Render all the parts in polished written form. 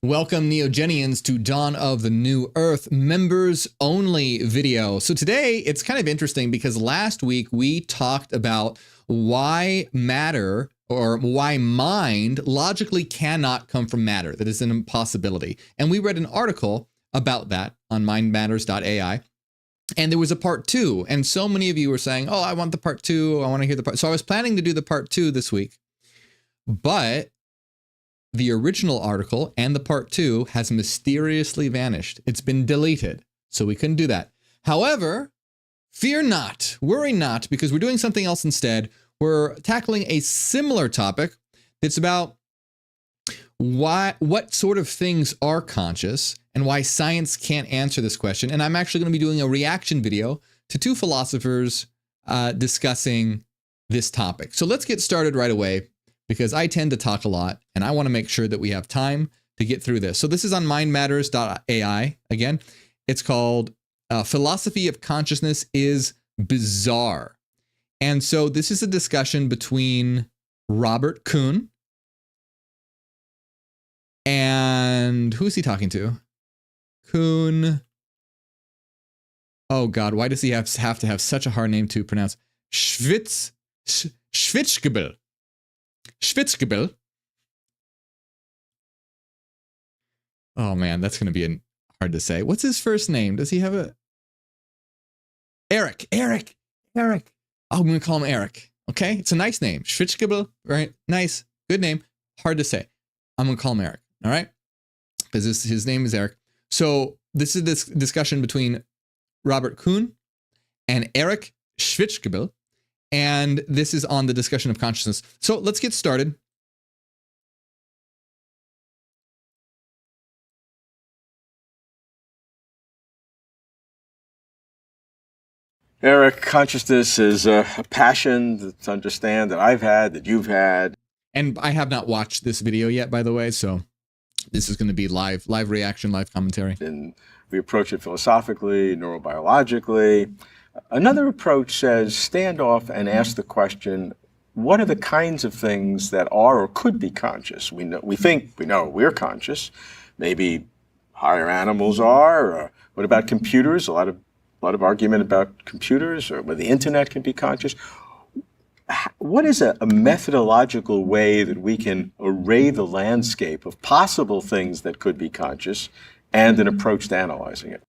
Welcome Neogenians to Dawn of the New Earth members only video. So today it's kind of interesting because last week we talked about why matter or why mind logically cannot come from matter. That is an impossibility. And we read an article about that on mindmatters.ai. And there was a part 2. And so many of you were saying, oh, I want the part 2. I want to hear the part. So I was planning to do the part 2 this week. But the original article and the part 2 has mysteriously vanished. It's been deleted, so we couldn't do that. However, fear not, worry not, because we're doing something else instead. We're tackling a similar topic. It's about what sort of things are conscious and why science can't answer this question. And I'm actually going to be doing a reaction video to 2 philosophers discussing this topic. So let's get started right away, because I tend to talk a lot and I want to make sure that we have time to get through this. So this is on mindmatters.ai. Again, it's called Philosophy of Consciousness is Bizarre. And so this is a discussion between Robert Kuhn and who is he talking to? Kuhn. Oh God, why does he have to have such a hard name to pronounce? Schwitzgebel. Schwitzgebel. Oh man, that's going to be hard to say. What's his first name? Does he have a... Eric. Oh, I'm going to call him Eric. Okay, it's a nice name. Schwitzgebel, right? Nice, good name. Hard to say. I'm going to call him Eric. All right, because his name is Eric. So this is this discussion between Robert Kuhn and Eric Schwitzgebel. And this is on the discussion of consciousness. So let's get started. Eric, consciousness is a passion to understand that I've had, that you've had. And I have not watched this video yet, by the way. So this is going to be live reaction, live commentary. And we approach it philosophically, neurobiologically. Another approach says stand off and ask the question, what are the kinds of things that are or could be conscious? We know we're conscious. Maybe higher animals are. Or what about computers? A lot of argument about computers, or whether the internet can be conscious. What is a methodological way that we can array the landscape of possible things that could be conscious and an approach to analyzing it?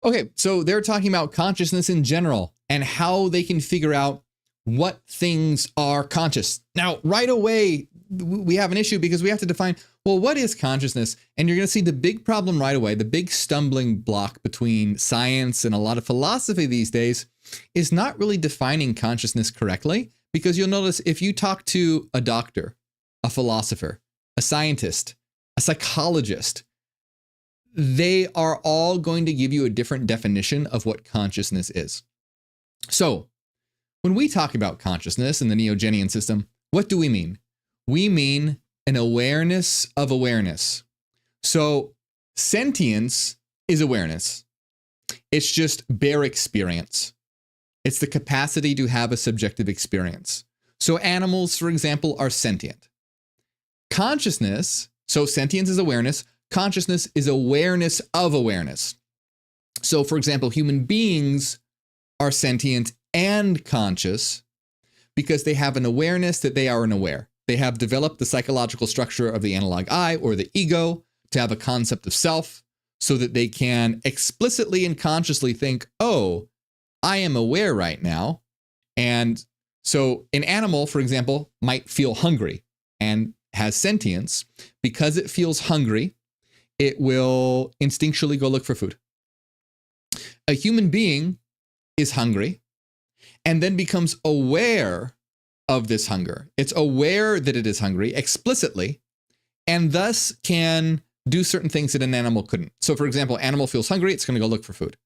Okay, so they're talking about consciousness in general and how they can figure out what things are conscious. Now, right away, we have an issue because we have to define, well, what is consciousness? And you're going to see the big problem right away, the big stumbling block between science and a lot of philosophy these days is not really defining consciousness correctly, because you'll notice if you talk to a doctor, a philosopher, a scientist, a psychologist, they are all going to give you a different definition of what consciousness is. So when we talk about consciousness in the Neogenian system, what do we mean? We mean an awareness of awareness. So sentience is awareness. It's just bare experience. It's the capacity to have a subjective experience. So animals, for example, are sentient. Consciousness, so sentience is awareness. Consciousness is awareness of awareness. So, for example, human beings are sentient and conscious because they have an awareness that they are an aware. They have developed the psychological structure of the analog I or the ego to have a concept of self so that they can explicitly and consciously think, oh, I am aware right now. And so an animal, for example, might feel hungry and has sentience. Because it feels hungry, it will instinctually go look for food. A human being is hungry and then becomes aware of this hunger. It's aware that it is hungry explicitly and thus can do certain things that an animal couldn't. So for example, animal feels hungry, it's going to go look for food.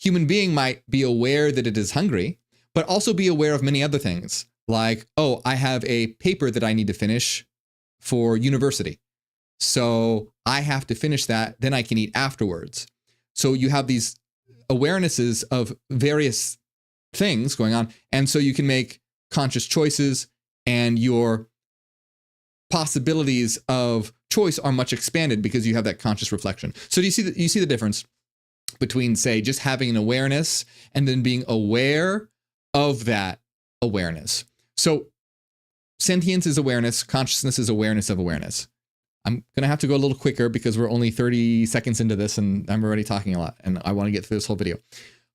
Human being might be aware that it is hungry, but also be aware of many other things like, oh, I have a paper that I need to finish for university. So I have to finish that, then I can eat afterwards. So you have these awarenesses of various things going on. And so you can make conscious choices, and your possibilities of choice are much expanded because you have that conscious reflection. So do you see the difference between, say, just having an awareness and then being aware of that awareness? So sentience is awareness, consciousness is awareness of awareness. I'm going to have to go a little quicker because we're only 30 seconds into this and I'm already talking a lot and I want to get through this whole video.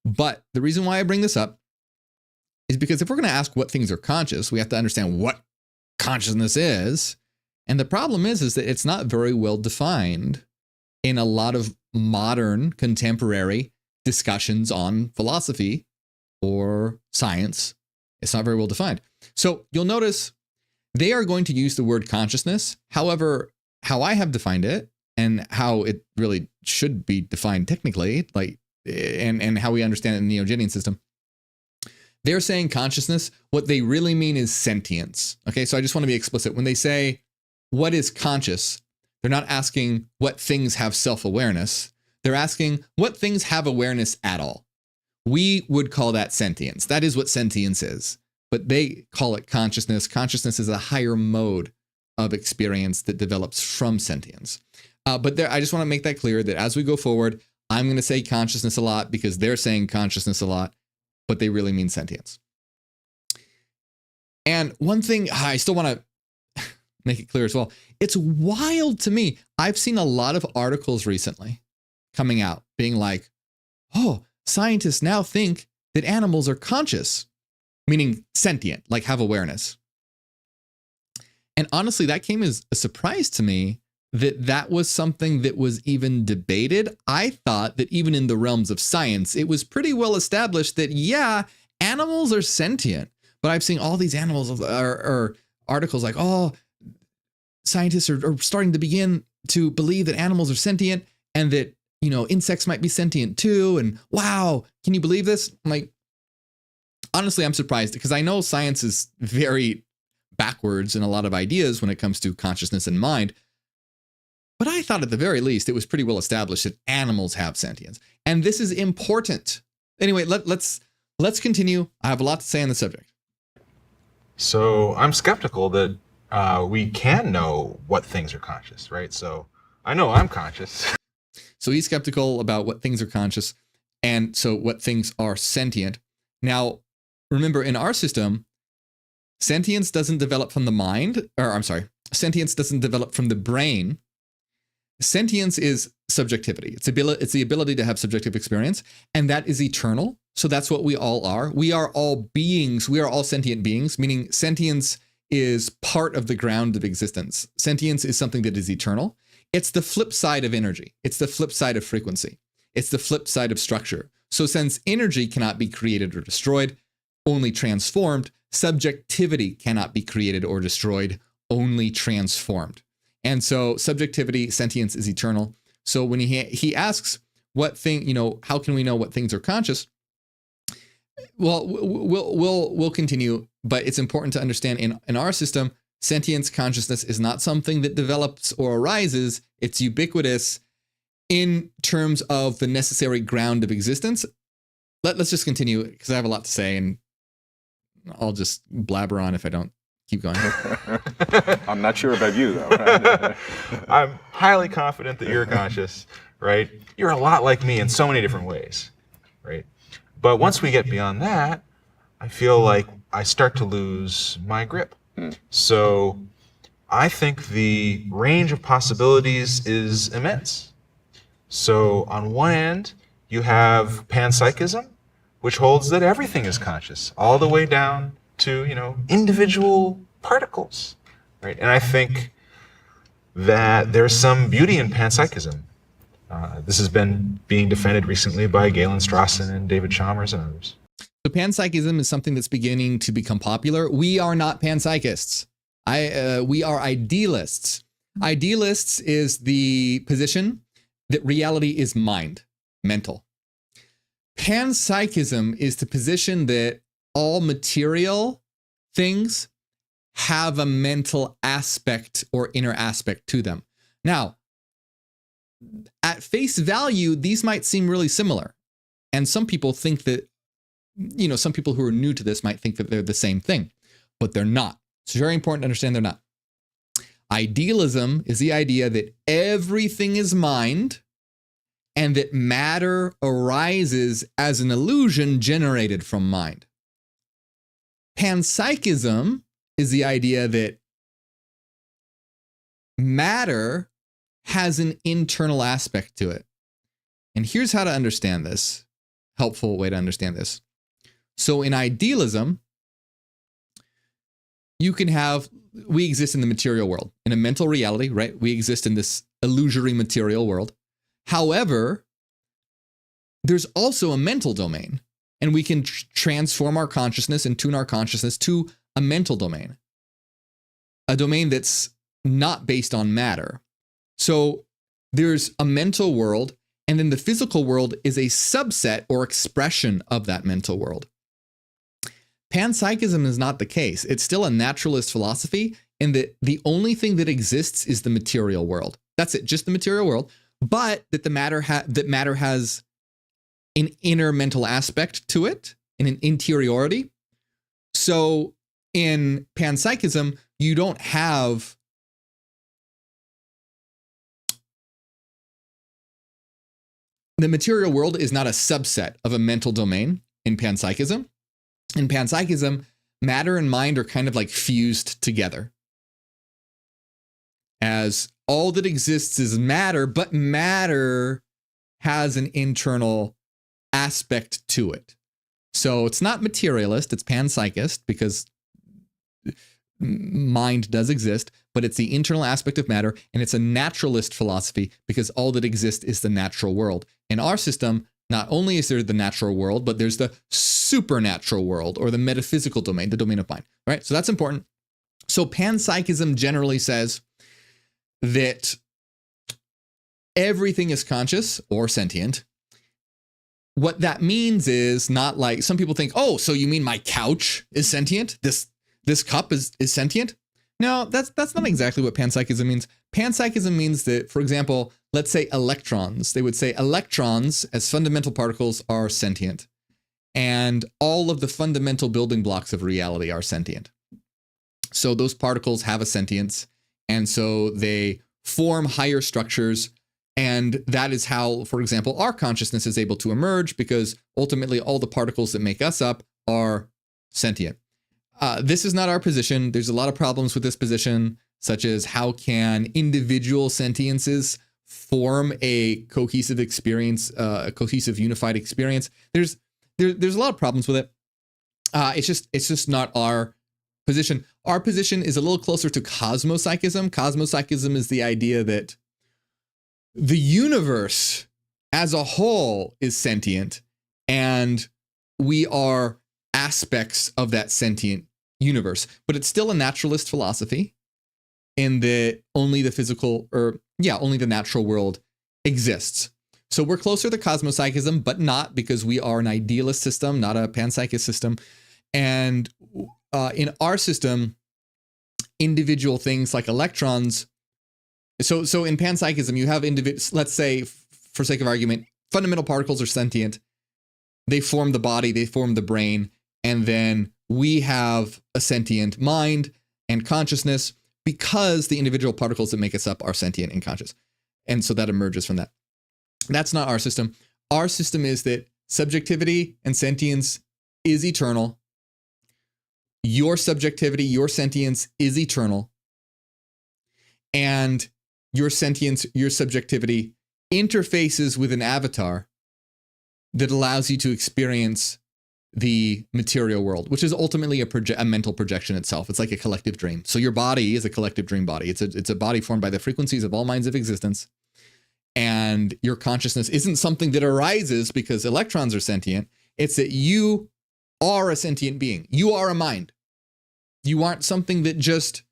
But the reason why I bring this up is because if we're going to ask what things are conscious, we have to understand what consciousness is. And the problem is that it's not very well defined in a lot of modern contemporary discussions on philosophy or science. It's not very well defined. So you'll notice they are going to use the word consciousness. However, how I have defined it and how it really should be defined technically, like, and how we understand it in the Neo-Genian system, they're saying consciousness. What they really mean is sentience. Okay, so I just want to be explicit. When they say what is conscious, they're not asking what things have self-awareness. They're asking what things have awareness at all. We would call that sentience. That is what sentience is. But they call it consciousness. Consciousness is a higher mode of experience that develops from sentience. But I just want to make that clear that as we go forward, I'm going to say consciousness a lot because they're saying consciousness a lot, but they really mean sentience. And one thing I still want to make it clear as well, it's wild to me. I've seen a lot of articles recently coming out being like, oh, scientists now think that animals are conscious, meaning sentient, like have awareness. And honestly, that came as a surprise to me that was something that was even debated. I thought that even in the realms of science, it was pretty well established that, yeah, animals are sentient. But I've seen all these animals or articles like, oh, scientists are starting to begin to believe that animals are sentient and that, you know, insects might be sentient too. And wow, can you believe this? I'm like, honestly, I'm surprised because I know science is very backwards in a lot of ideas when it comes to consciousness and mind. But I thought at the very least, it was pretty well established that animals have sentience. And this is important. Anyway, let's continue. I have a lot to say on the subject. So I'm skeptical that we can know what things are conscious, right? So I know I'm conscious. So he's skeptical about what things are conscious and so what things are sentient. Now, remember, in our system, sentience doesn't develop from the mind, or I'm sorry, sentience doesn't develop from the brain. Sentience is subjectivity. It's the ability to have subjective experience, and that is eternal. So that's what we all are. We are all beings. We are all sentient beings, meaning sentience is part of the ground of existence. Sentience is something that is eternal. It's the flip side of energy. It's the flip side of frequency. It's the flip side of structure. So since energy cannot be created or destroyed, only transformed, subjectivity cannot be created or destroyed, only transformed. And so subjectivity, sentience is eternal. So when he asks what thing, how can we know what things are conscious? Well, we'll continue, but it's important to understand in our system, sentience, consciousness is not something that develops or arises. It's ubiquitous in terms of the necessary ground of existence. Let's just continue because I have a lot to say and I'll just blabber on if I don't keep going. I'm not sure about you, though. I'm highly confident that you're conscious, right? You're a lot like me in so many different ways, right? But once we get beyond that, I feel like I start to lose my grip. So I think the range of possibilities is immense. So on one end, you have panpsychism, which holds that everything is conscious, all the way down to, individual particles, right? And I think that there's some beauty in panpsychism. This has been being defended recently by Galen Strawson and David Chalmers and others. So panpsychism is something that's beginning to become popular. We are not panpsychists. We are idealists. Idealists is the position that reality is mind, mental. Panpsychism is the position that all material things have a mental aspect or inner aspect to them. Now, at face value, these might seem really similar. And some people think that, some people who are new to this might think that they're the same thing, but they're not. It's very important to understand they're not. Idealism is the idea that everything is mind and that matter arises as an illusion generated from mind. Panpsychism is the idea that matter has an internal aspect to it. And here's how to understand this. Helpful way to understand this. So in idealism, we exist in the material world, in a mental reality, right? We exist in this illusory material world. However, there's also a mental domain, and we can transform our consciousness and tune our consciousness to a mental domain, a domain that's not based on matter. So there's a mental world, and then the physical world is a subset or expression of that mental world. Panpsychism is not the case. It's still a naturalist philosophy in that the only thing that exists is the material world. That's it, just the material world, but that matter has an inner mental aspect to it, and an interiority. So in panpsychism, you don't have the material world is not a subset of a mental domain in panpsychism. In panpsychism, matter and mind are kind of like fused together, as all that exists is matter, but matter has an internal aspect to it. So it's not materialist, it's panpsychist, because mind does exist, but it's the internal aspect of matter, and it's a naturalist philosophy because all that exists is the natural world. In our system, not only is there the natural world, but there's the supernatural world, or the metaphysical domain, the domain of mind, right? So that's important. So panpsychism generally says that everything is conscious or sentient. What that means is not like some people think, oh, so you mean my couch is sentient? This cup is sentient? No, that's not exactly what panpsychism means. Panpsychism means that, for example, let's say electrons. They would say electrons as fundamental particles are sentient, and all of the fundamental building blocks of reality are sentient. So those particles have a sentience, and so they form higher structures, and that is how, for example, our consciousness is able to emerge, because ultimately all the particles that make us up are sentient. This is not our position. There's a lot of problems with this position, such as how can individual sentiences form a cohesive experience, a cohesive unified experience. There's a lot of problems with it. It's just not our position. Our position is a little closer to cosmopsychism. Cosmopsychism is the idea that the universe as a whole is sentient, and we are aspects of that sentient universe. But it's still a naturalist philosophy in that only only the natural world exists. So we're closer to cosmopsychism, but not, because we are an idealist system, not a panpsychist system. And in our system, individual things like electrons. So in panpsychism, you have let's say, for sake of argument, fundamental particles are sentient. They form the body, they form the brain, and then we have a sentient mind and consciousness because the individual particles that make us up are sentient and conscious. And so that emerges from that. That's not our system. Our system is that subjectivity and sentience is eternal. Your subjectivity, your sentience is eternal. And your sentience, your subjectivity interfaces with an avatar that allows you to experience the material world, which is ultimately a mental projection itself. It's like a collective dream. So your body is a collective dream body. It's a body formed by the frequencies of all minds of existence. And your consciousness isn't something that arises because electrons are sentient. It's that you are a sentient being. You are a mind. You aren't something that just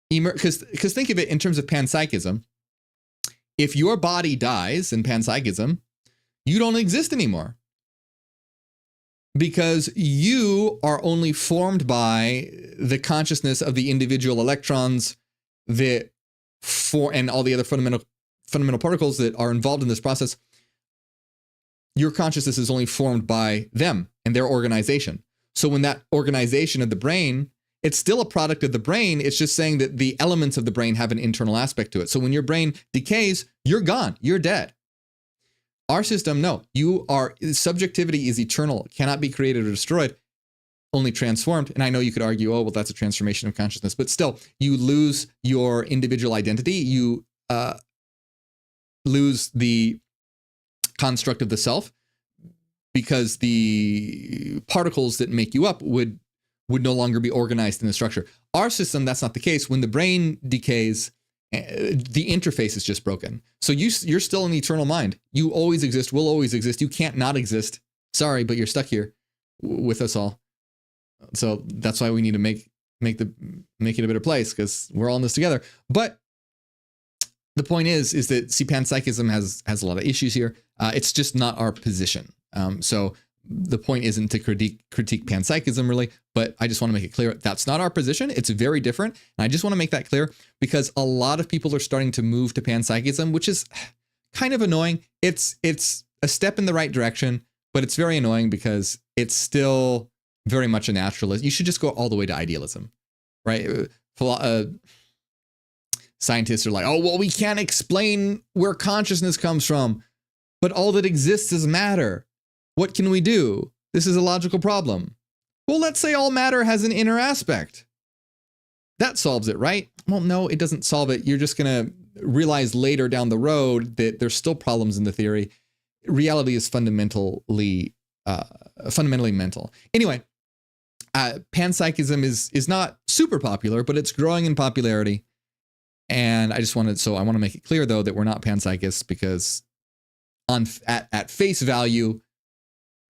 because think of it in terms of panpsychism. If your body dies in panpsychism, you don't exist anymore, because you are only formed by the consciousness of the individual electrons and all the other fundamental particles that are involved in this process. Your consciousness is only formed by them and their organization. So when that organization of the brain It's still a product of the brain. It's just saying that the elements of the brain have an internal aspect to it. So when your brain decays, you're gone. You're dead. Our system, no. Subjectivity is eternal. It cannot be created or destroyed, only transformed. And I know you could argue, oh, well, that's a transformation of consciousness. But still, you lose your individual identity. You lose the construct of the self, because the particles that make you up would no longer be organized in the structure. Our system, that's not the case. When the brain decays, the interface is just broken. So you're still an eternal mind. You always exist, will always exist. You can't not exist. Sorry, but you're stuck here with us all. So that's why we need to make it a better place, because we're all in this together. But the point is that panpsychism has a lot of issues here. It's just not our position. So the point isn't to critique panpsychism really, but I just want to make it clear that's not our position. It's very different. And I just want to make that clear because a lot of people are starting to move to panpsychism, which is kind of annoying. It's a step in the right direction, but it's very annoying because it's still very much a naturalist. You should just go all the way to idealism, right? Scientists are like, oh, well, we can't explain where consciousness comes from, but all that exists is matter. What can we do? This is a logical problem. Well, let's say all matter has an inner aspect. That solves it, right? Well, no, it doesn't solve it. You're just going to realize later down the road that there's still problems in the theory. Reality is fundamentally mental. Anyway, panpsychism is not super popular, but it's growing in popularity. And I want to make it clear, though, that we're not panpsychists, because at face value,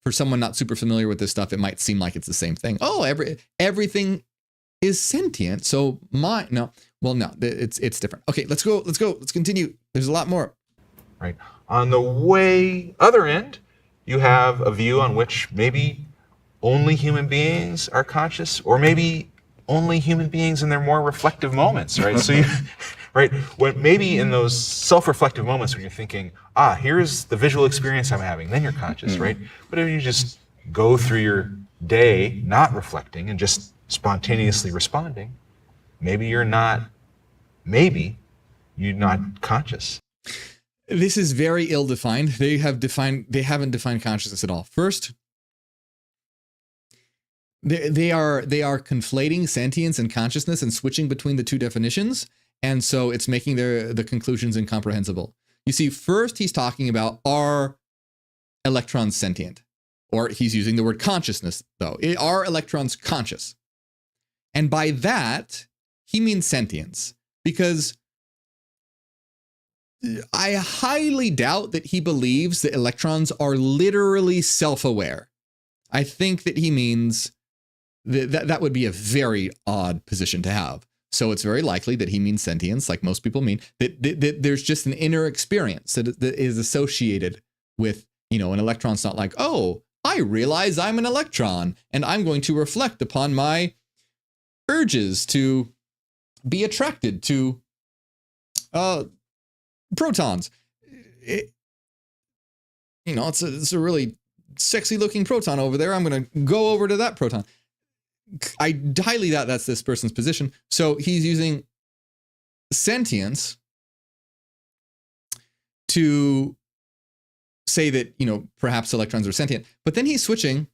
for someone not super familiar with this stuff, it might seem like it's the same thing. Oh, everything is sentient. So it's different. Okay, let's go. Let's continue. There's a lot more. Right. On the other end, you have a view on which maybe only human beings are conscious, or maybe only human beings in their more reflective moments, right? So right, when maybe in those self-reflective moments when you're thinking, here's the visual experience I'm having, then you're conscious, right? But if you just go through your day not reflecting and just spontaneously responding, maybe you're not conscious. This is very ill-defined. They haven't defined consciousness at all. First, they are conflating sentience and consciousness and switching between the two definitions. And so it's making the conclusions incomprehensible. You see, first he's talking about, are electrons sentient? Or he's using the word consciousness, though. Are electrons conscious? And by that, he means sentience. Because I highly doubt that he believes that electrons are literally self-aware. I think that he means that would be a very odd position to have. So it's very likely that he means sentience, like most people mean, that there's just an inner experience that is associated with, an electron's not like, oh, I realize I'm an electron and I'm going to reflect upon my urges to be attracted to protons. It's a really sexy looking proton over there. I'm going to go over to that proton. I highly doubt that's this person's position. So he's using sentience to say that, perhaps electrons are sentient. But then he's switching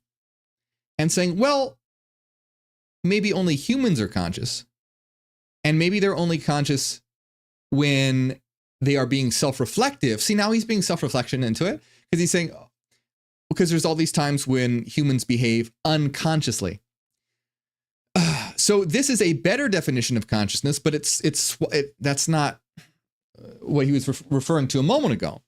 and saying, well, maybe only humans are conscious. And maybe they're only conscious when they are being self-reflective. See, now he's being self-reflection into it, because he's saying, because there's all these times when humans behave unconsciously. So this is a better definition of consciousness, but that's not what he was referring to a moment ago.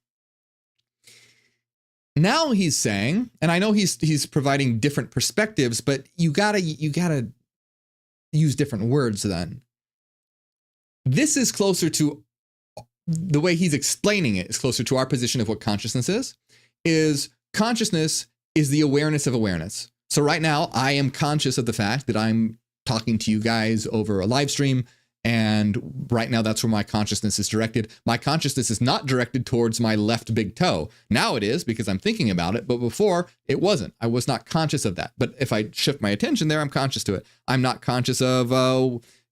Now he's saying, and I know he's providing different perspectives, but you gotta use different words then. This is closer to, the way he's explaining it is closer to our position of what consciousness is consciousness is the awareness of awareness. So right now I am conscious of the fact that I'm talking to you guys over a live stream, And right now, that's where my consciousness is directed. My consciousness is not directed towards my left big toe. Now it is because I'm thinking about it. But before, it wasn't. I was not conscious of that. But if I shift my attention there, I'm conscious to it. I'm not conscious of,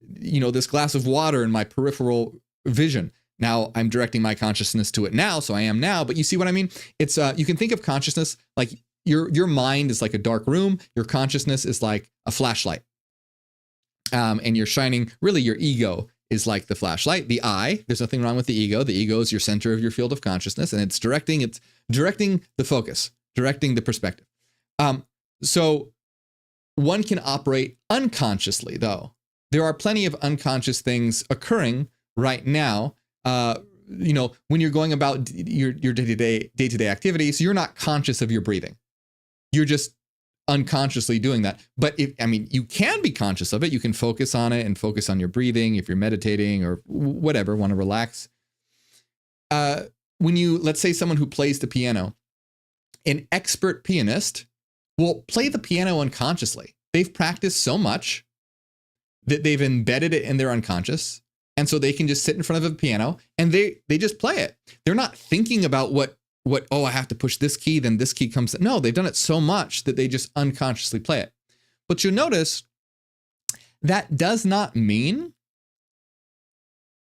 this glass of water in my peripheral vision. Now I'm directing my consciousness to it now. So I am now. But you see what I mean? It's you can think of consciousness like your mind is like a dark room. Your consciousness is like a flashlight. And you're shining, really your ego is like the flashlight, the eye. There's nothing wrong with the ego. The ego is your center of your field of consciousness, and it's directing the focus, directing the perspective. So one can operate unconsciously, though. There are plenty of unconscious things occurring right now. When you're going about your day-to-day activities, you're not conscious of your breathing. You're just unconsciously doing that. But you can be conscious of it. You can focus on it and focus on your breathing if you're meditating or whatever, want to relax. Let's say someone who plays the piano, an expert pianist will play the piano unconsciously. They've practiced so much that they've embedded it in their unconscious. And so they can just sit in front of a piano and they just play it. They're not thinking about I have to push this key, then this key comes. No, they've done it so much that they just unconsciously play it. But you'll notice that does not mean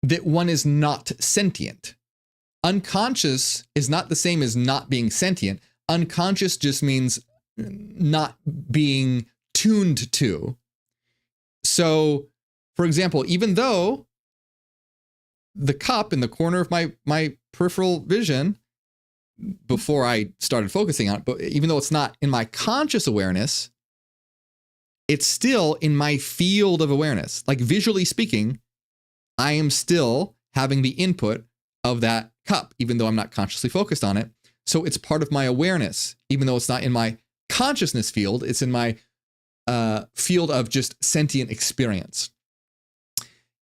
that one is not sentient. Unconscious is not the same as not being sentient. Unconscious just means not being tuned to. So, for example, even though the cup in the corner of my peripheral vision, before I started focusing on it, but even though it's not in my conscious awareness, it's still in my field of awareness. Like visually speaking, I am still having the input of that cup, even though I'm not consciously focused on it. So it's part of my awareness, even though it's not in my consciousness field, it's in my field of just sentient experience,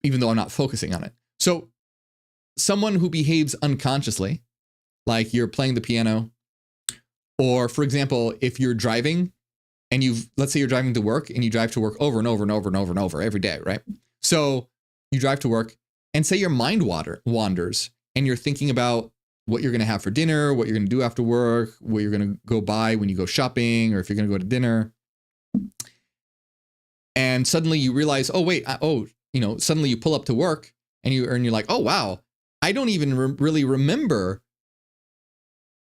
even though I'm not focusing on it. So someone who behaves unconsciously, like you're playing the piano, or for example, if you're driving and let's say you're driving to work and you drive to work over and over and over and over and over every day, right? So you drive to work and say your mind wanders and you're thinking about what you're going to have for dinner, what you're going to do after work, what you're going to go buy when you go shopping, or if you're going to go to dinner. And suddenly you realize, suddenly you pull up to work and you're like, oh, wow, I don't even really remember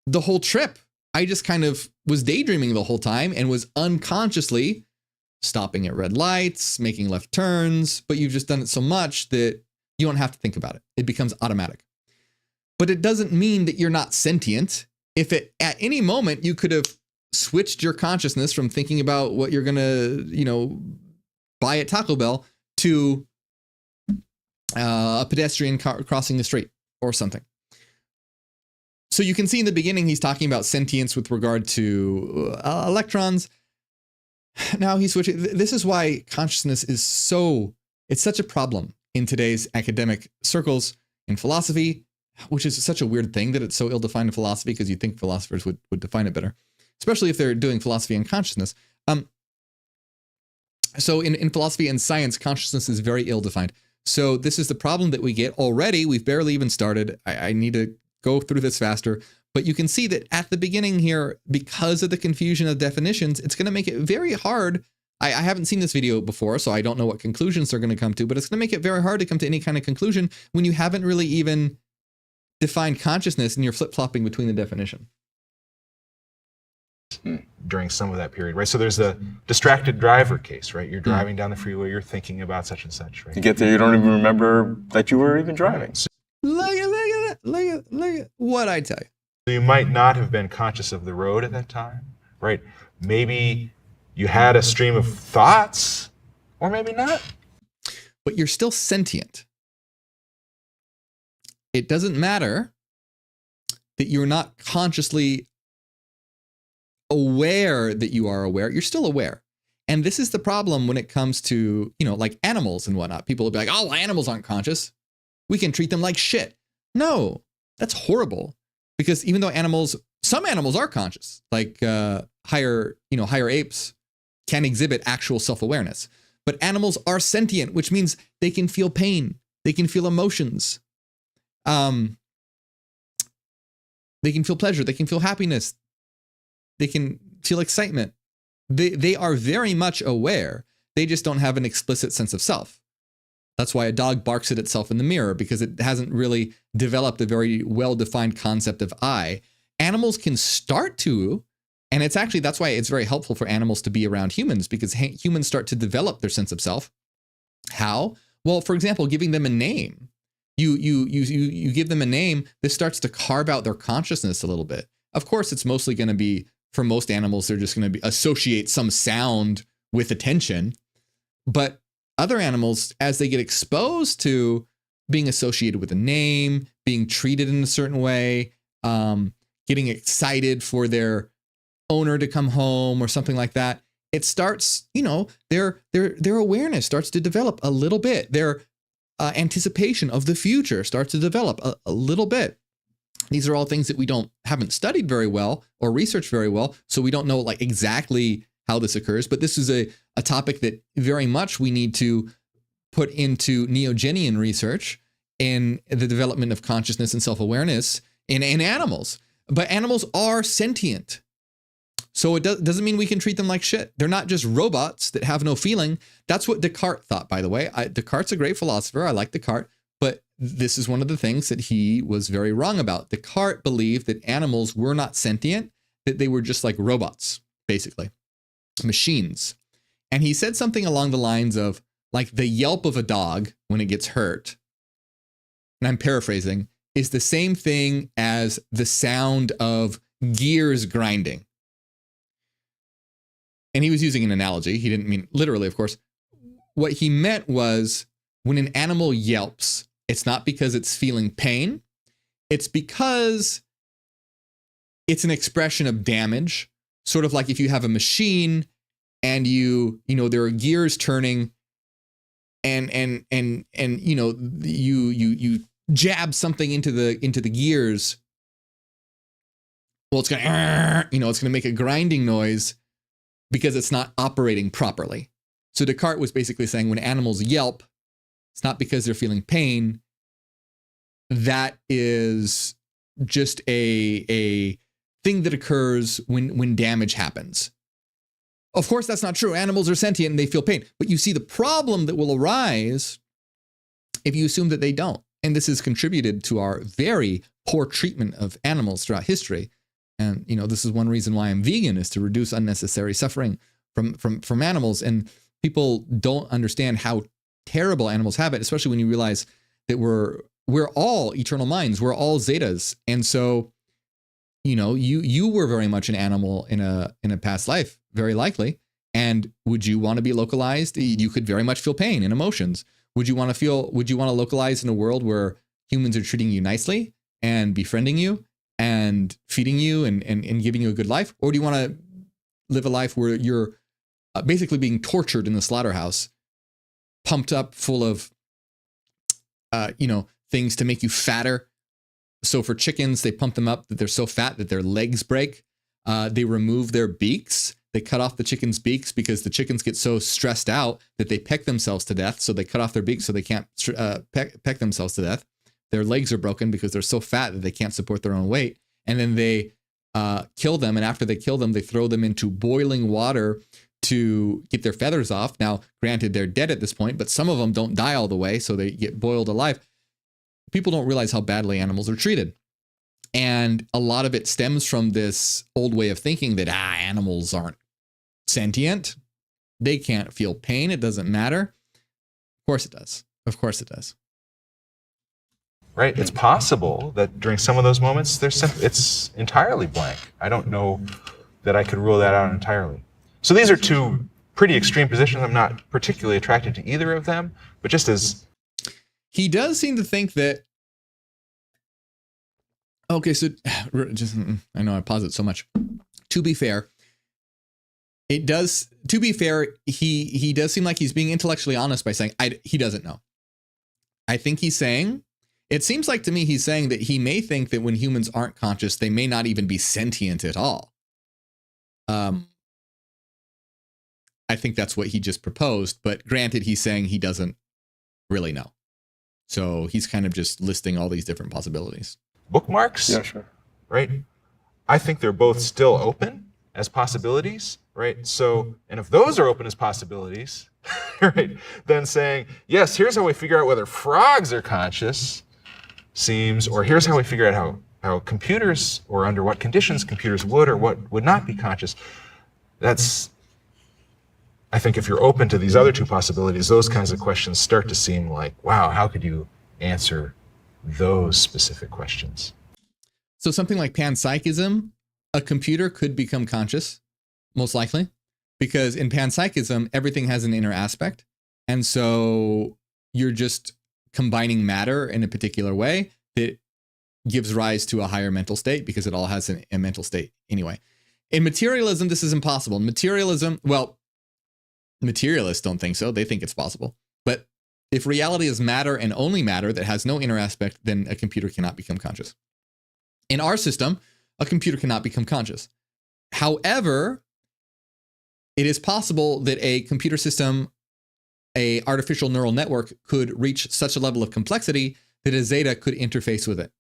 the whole trip. I just kind of was daydreaming the whole time and was unconsciously stopping at red lights, making left turns, but you've just done it so much that you don't have to think about it. It becomes automatic. But it doesn't mean that you're not sentient. If at any moment you could have switched your consciousness from thinking about what you're going to, buy at Taco Bell to a pedestrian crossing the street or something. So you can see in the beginning, he's talking about sentience with regard to electrons. Now he's switching. This is why consciousness is it's such a problem in today's academic circles in philosophy, which is such a weird thing that it's so ill-defined in philosophy, because you'd think philosophers would define it better, especially if they're doing philosophy and consciousness. So in philosophy and science, consciousness is very ill-defined. So this is the problem that we get already. We've barely even started. I need to go through this faster. But you can see that at the beginning here, because of the confusion of definitions, it's going to make it very hard. I haven't seen this video before, so I don't know what conclusions they're going to come to, but it's going to make it very hard to come to any kind of conclusion when you haven't really even defined consciousness and you're flip-flopping between the definition. During some of that period, right? So there's the distracted driver case, right? You're driving down the freeway, you're thinking about such and such, right? You get there, you don't even remember that you were even driving. So Look at what I tell you. you might not have been conscious of the road at that time, right? Maybe you had a stream of thoughts, or maybe not. But you're still sentient. It doesn't matter that you're not consciously aware that you are aware. You're still aware. And this is the problem when it comes to, like animals and whatnot. People will be like, oh, animals aren't conscious. We can treat them like shit. No, that's horrible. Because even though some animals are conscious, like higher apes can exhibit actual self-awareness. But animals are sentient, which means they can feel pain. They can feel emotions. They can feel pleasure. They can feel happiness. They can feel excitement. They are very much aware. They just don't have an explicit sense of self. That's why a dog barks at itself in the mirror, because it hasn't really developed a very well-defined concept of I. Animals can start to, and it's actually, that's why it's very helpful for animals to be around humans, because humans start to develop their sense of self. How? Well, for example, giving them a name. You give them a name, this starts to carve out their consciousness a little bit. Of course, it's mostly going to be, for most animals, they're just going to associate some sound with attention. But other animals, as they get exposed to being associated with a name, being treated in a certain way, getting excited for their owner to come home or something like that, it starts, their awareness starts to develop a little bit. Their anticipation of the future starts to develop a little bit. These are all things that we haven't studied very well or researched very well, so we don't know like exactly how this occurs. But this is a topic that very much we need to put into neogenian research in the development of consciousness and self-awareness in animals. But animals are sentient. So it doesn't mean we can treat them like shit. They're not just robots that have no feeling. That's what Descartes thought, by the way. Descartes' a great philosopher. I like Descartes. But this is one of the things that he was very wrong about. Descartes believed that animals were not sentient, that they were just like robots, basically, machines. And he said something along the lines of, like, the yelp of a dog when it gets hurt, and I'm paraphrasing, is the same thing as the sound of gears grinding. And he was using an analogy. He didn't mean literally, of course. What he meant was, when an animal yelps, it's not because it's feeling pain. It's because it's an expression of damage. Sort of like if you have a machine and there are gears turning and you jab something into the gears. Well, it's gonna make a grinding noise because it's not operating properly. So Descartes was basically saying when animals yelp, it's not because they're feeling pain. That is just a thing that occurs when damage happens. Of course, that's not true. Animals are sentient and they feel pain. But you see the problem that will arise if you assume that they don't. And this has contributed to our very poor treatment of animals throughout history. And, this is one reason why I'm vegan, is to reduce unnecessary suffering from animals. And people don't understand how terrible animals have it, especially when you realize that we're all eternal minds. We're all Zetas. And so, you were very much an animal in a past life, very likely. And would you want to be localized? You could very much feel pain and emotions. Would you want to localize in a world where humans are treating you nicely and befriending you and feeding you and giving you a good life? Or do you want to live a life where you're basically being tortured in the slaughterhouse, pumped up full of, things to make you fatter? So for chickens, they pump them up that they're so fat that their legs break. They remove their beaks. They cut off the chickens' beaks because the chickens get so stressed out that they peck themselves to death. So they cut off their beaks so they can't peck themselves to death. Their legs are broken because they're so fat that they can't support their own weight. And then they kill them. And after they kill them, they throw them into boiling water to get their feathers off. Now, granted, they're dead at this point, but some of them don't die all the way, so they get boiled alive. People don't realize how badly animals are treated. And a lot of it stems from this old way of thinking that, animals aren't sentient. They can't feel pain. It doesn't matter. Of course it does. Of course it does. Right. It's possible that during some of those moments, it's entirely blank. I don't know that I could rule that out entirely. So these are two pretty extreme positions. I'm not particularly attracted to either of them, but just as... He does seem to think that... Okay, so just, I know I pause it so much. To be fair, he does seem like he's being intellectually honest by saying he doesn't know. I think he's saying, it seems like to me he's saying that he may think that when humans aren't conscious, they may not even be sentient at all. I think that's what he just proposed. But granted, he's saying he doesn't really know. So he's kind of just listing all these different possibilities. Bookmarks? Yeah, sure. Right? I think they're both still open as possibilities, right? So, and if those are open as possibilities, right, then saying, yes, here's how we figure out whether frogs are conscious seems, or here's how we figure out how computers, or under what conditions computers would or what would not be conscious. That's, I think if you're open to these other two possibilities, those kinds of questions start to seem like, wow, how could you answer those specific questions? So something like panpsychism, a computer could become conscious, most likely, because in panpsychism, everything has an inner aspect. And so you're just combining matter in a particular way that gives rise to a higher mental state, because it all has a mental state anyway. In materialism, this is impossible. Materialism, well, materialists don't think so. They think it's possible. But if reality is matter and only matter that has no inner aspect, then a computer cannot become conscious. In our system, a computer cannot become conscious. However, it is possible that a computer system, a artificial neural network, could reach such a level of complexity that a Zeta could interface with it,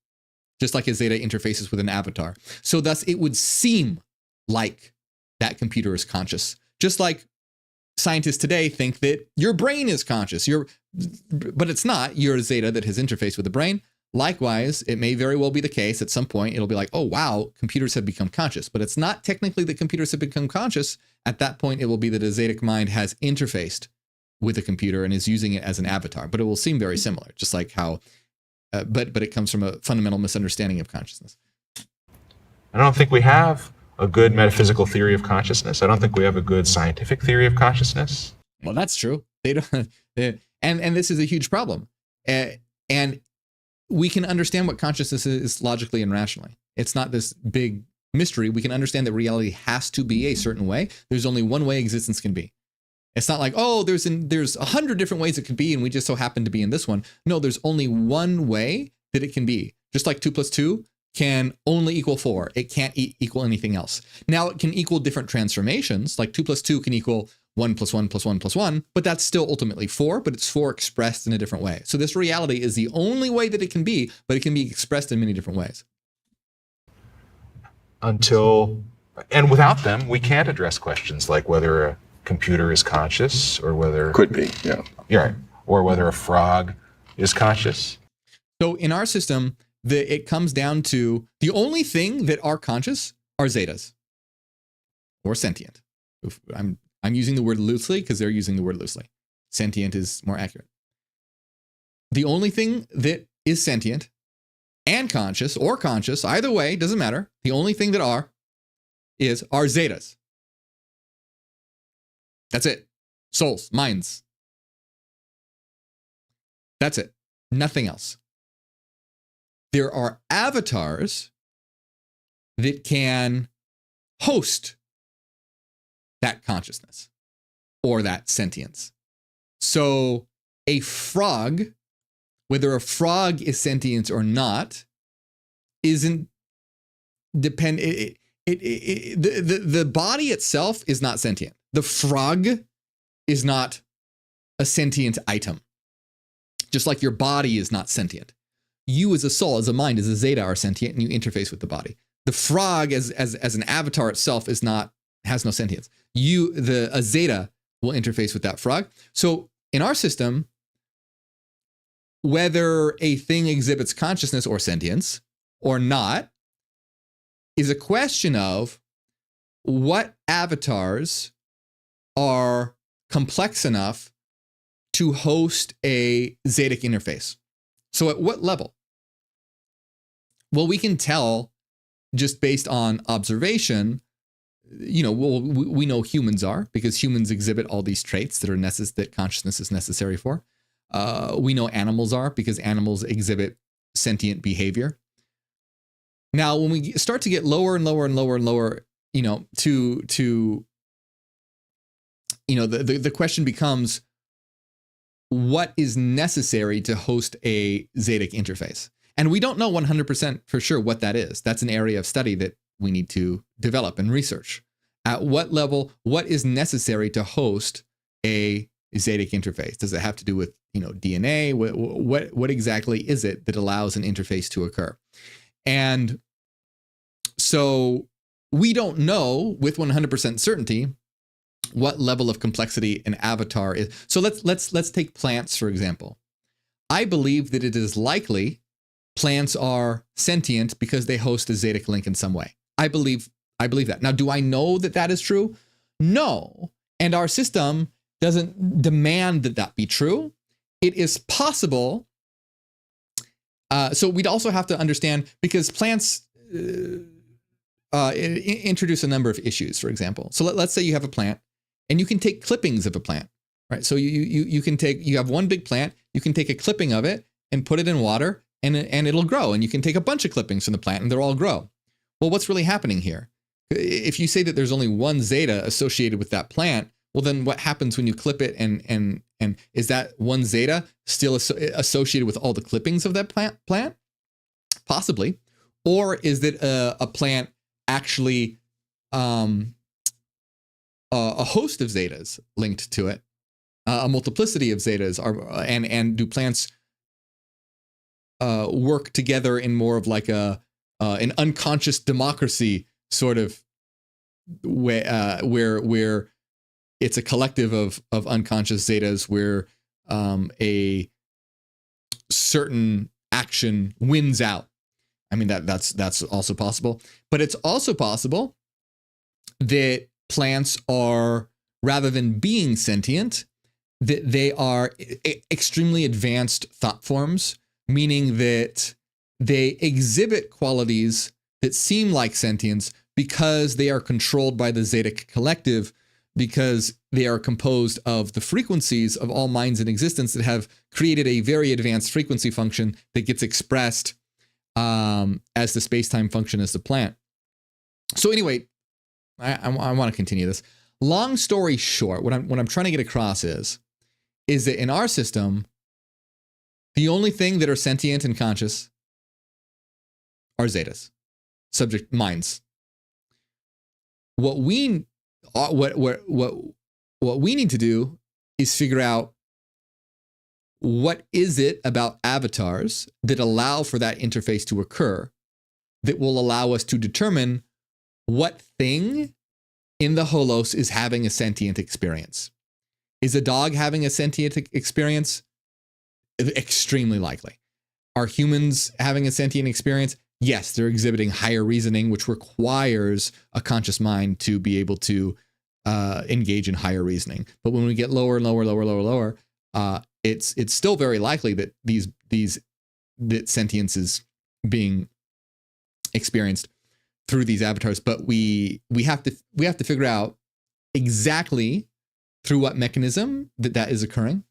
just like a Zeta interfaces with an avatar. So thus, it would seem like that computer is conscious, just like scientists today think that your brain is conscious. But it's not. You're a Zeta that has interfaced with the brain. Likewise, it may very well be the case at some point, it'll be like, oh, wow, computers have become conscious. But it's not technically that computers have become conscious. At that point, it will be that a Zetic mind has interfaced with a computer and is using it as an avatar. But it will seem very similar, just like how, but it comes from a fundamental misunderstanding of consciousness. I don't think we have a good metaphysical theory of consciousness. I don't think we have a good scientific theory of consciousness. Well, that's true. They don't, and this is a huge problem. And we can understand what consciousness is logically and rationally. It's not this big mystery. We can understand that reality has to be a certain way. There's only one way existence can be. It's not like, oh, there's 100 different ways it could be, and we just so happen to be in this one. No, there's only one way that it can be. Just like 2 + 2 can only equal 4. It can't equal anything else. Now it can equal different transformations, like 2 + 2 can equal 1 + 1 + 1 + 1, but that's still ultimately 4, but it's 4 expressed in a different way. So this reality is the only way that it can be, but it can be expressed in many different ways. And without them, we can't address questions like whether a computer is conscious or whether... Could be, yeah. Yeah, right. Or whether a frog is conscious. So in our system, it comes down to the only thing that are conscious are Zetas or sentient. I'm using the word loosely because they're using the word loosely. Sentient is more accurate. The only thing that is sentient and conscious, or conscious, either way, doesn't matter. The only thing that are Zetas. That's it. Souls, minds. That's it. Nothing else. There are avatars that can host that consciousness or that sentience. So a frog, whether a frog is sentient or not, isn't depend. The body itself is not sentient. The frog is not a sentient item. Just like your body is not sentient. You as a soul, as a mind, as a Zeta are sentient, and you interface with the body. The frog as an avatar itself has no sentience. A Zeta will interface with that frog. So in our system, whether a thing exhibits consciousness or sentience or not is a question of what avatars are complex enough to host a Zetic interface. So at what level? Well, we can tell just based on observation. We know humans are, because humans exhibit all these traits that consciousness is necessary for. We know animals are, because animals exhibit sentient behavior. Now, when we start to get lower and lower and lower and lower, the question becomes, what is necessary to host a Zetic interface? And we don't know 100% for sure what that is. That's an area of study that we need to develop and research. At what level, what is necessary to host a Zetic interface? Does it have to do with, DNA? What exactly is it that allows an interface to occur? And so we don't know with 100% certainty what level of complexity an avatar is. So let's take plants, for example. I believe that it is likely plants are sentient because they host a Zetic link in some way. I believe that. Now, do I know that that is true? No. And our system doesn't demand that that be true. It is possible. So we'd also have to understand, because plants introduce a number of issues, for example. So let's say you have a plant and you can take clippings of a plant, right? So you have one big plant, you can take a clipping of it and put it in water and it'll grow. And you can take a bunch of clippings from the plant and they'll all grow. Well, what's really happening here? If you say that there's only one zeta associated with that plant, well, then what happens when you clip it and is that one zeta still associated with all the clippings of that plant? Possibly. Or is it a plant actually a host of zetas linked to it, a multiplicity of zetas and do plants work together in more of like an unconscious democracy sort of way, where it's a collective of unconscious zetas where a certain action wins out. I mean, that's also possible, but it's also possible that plants are, rather than being sentient, that they are extremely advanced thought forms, meaning that they exhibit qualities that seem like sentience because they are controlled by the Zetic collective, because they are composed of the frequencies of all minds in existence that have created a very advanced frequency function that gets expressed as the space-time function as the plant. So anyway, I want to continue this. Long story short, what I'm trying to get across is that in our system, the only thing that are sentient and conscious are zetas, subject minds. What we need to do is figure out what is it about avatars that allow for that interface to occur that will allow us to determine what thing in the holos is having a sentient experience. Is a dog having a sentient experience? Extremely likely. Are humans having a sentient experience? Yes, they're exhibiting higher reasoning, which requires a conscious mind to be able to engage in higher reasoning. But when we get lower and lower, it's still very likely that that sentience is being experienced through these avatars. But we have to figure out exactly through what mechanism that is occurring.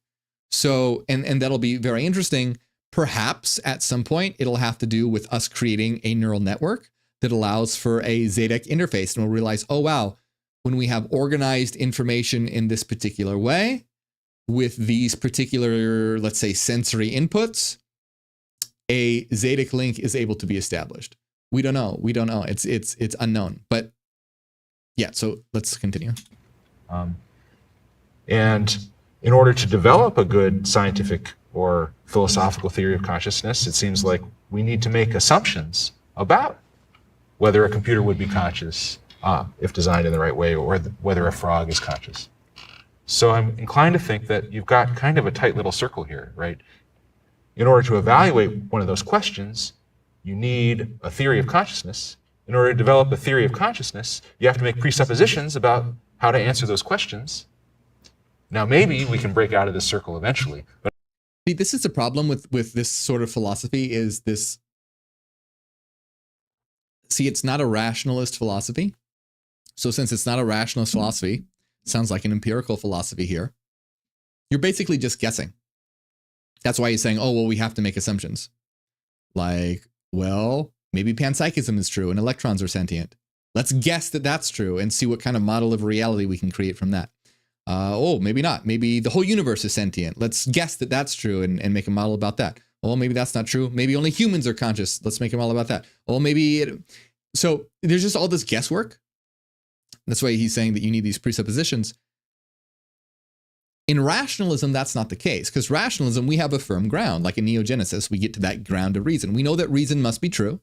So and that'll be very interesting. Perhaps at some point it'll have to do with us creating a neural network that allows for a Zetic interface, and we'll realize, oh wow, when we have organized information in this particular way with these particular, let's say, sensory inputs, a Zetic link is able to be established. We don't know. It's unknown. But yeah, so let's continue. And in order to develop a good scientific or philosophical theory of consciousness, it seems like we need to make assumptions about whether a computer would be conscious if designed in the right way, or whether a frog is conscious. So I'm inclined to think that you've got kind of a tight little circle here, right? In order to evaluate one of those questions, you need a theory of consciousness. In order to develop a theory of consciousness, you have to make presuppositions about how to answer those questions. Now, maybe we can break out of this circle eventually. But see, this is the problem with this sort of philosophy is this. See, it's not a rationalist philosophy. So since it's not a rationalist philosophy, it sounds like an empirical philosophy here. You're basically just guessing. That's why he's saying, oh, well, we have to make assumptions. Like, well, maybe panpsychism is true and electrons are sentient. Let's guess that that's true and see what kind of model of reality we can create from that. Oh, maybe not. Maybe the whole universe is sentient. Let's guess that that's true and make a model about that. Well, maybe that's not true. Maybe only humans are conscious. Let's make a model about that. Well, maybe so there's just all this guesswork That's why he's saying that you need these presuppositions. In rationalism, that's not the case, because rationalism, we have a firm ground. Like in neogenesis, we get to that ground of reason. We know that reason must be true.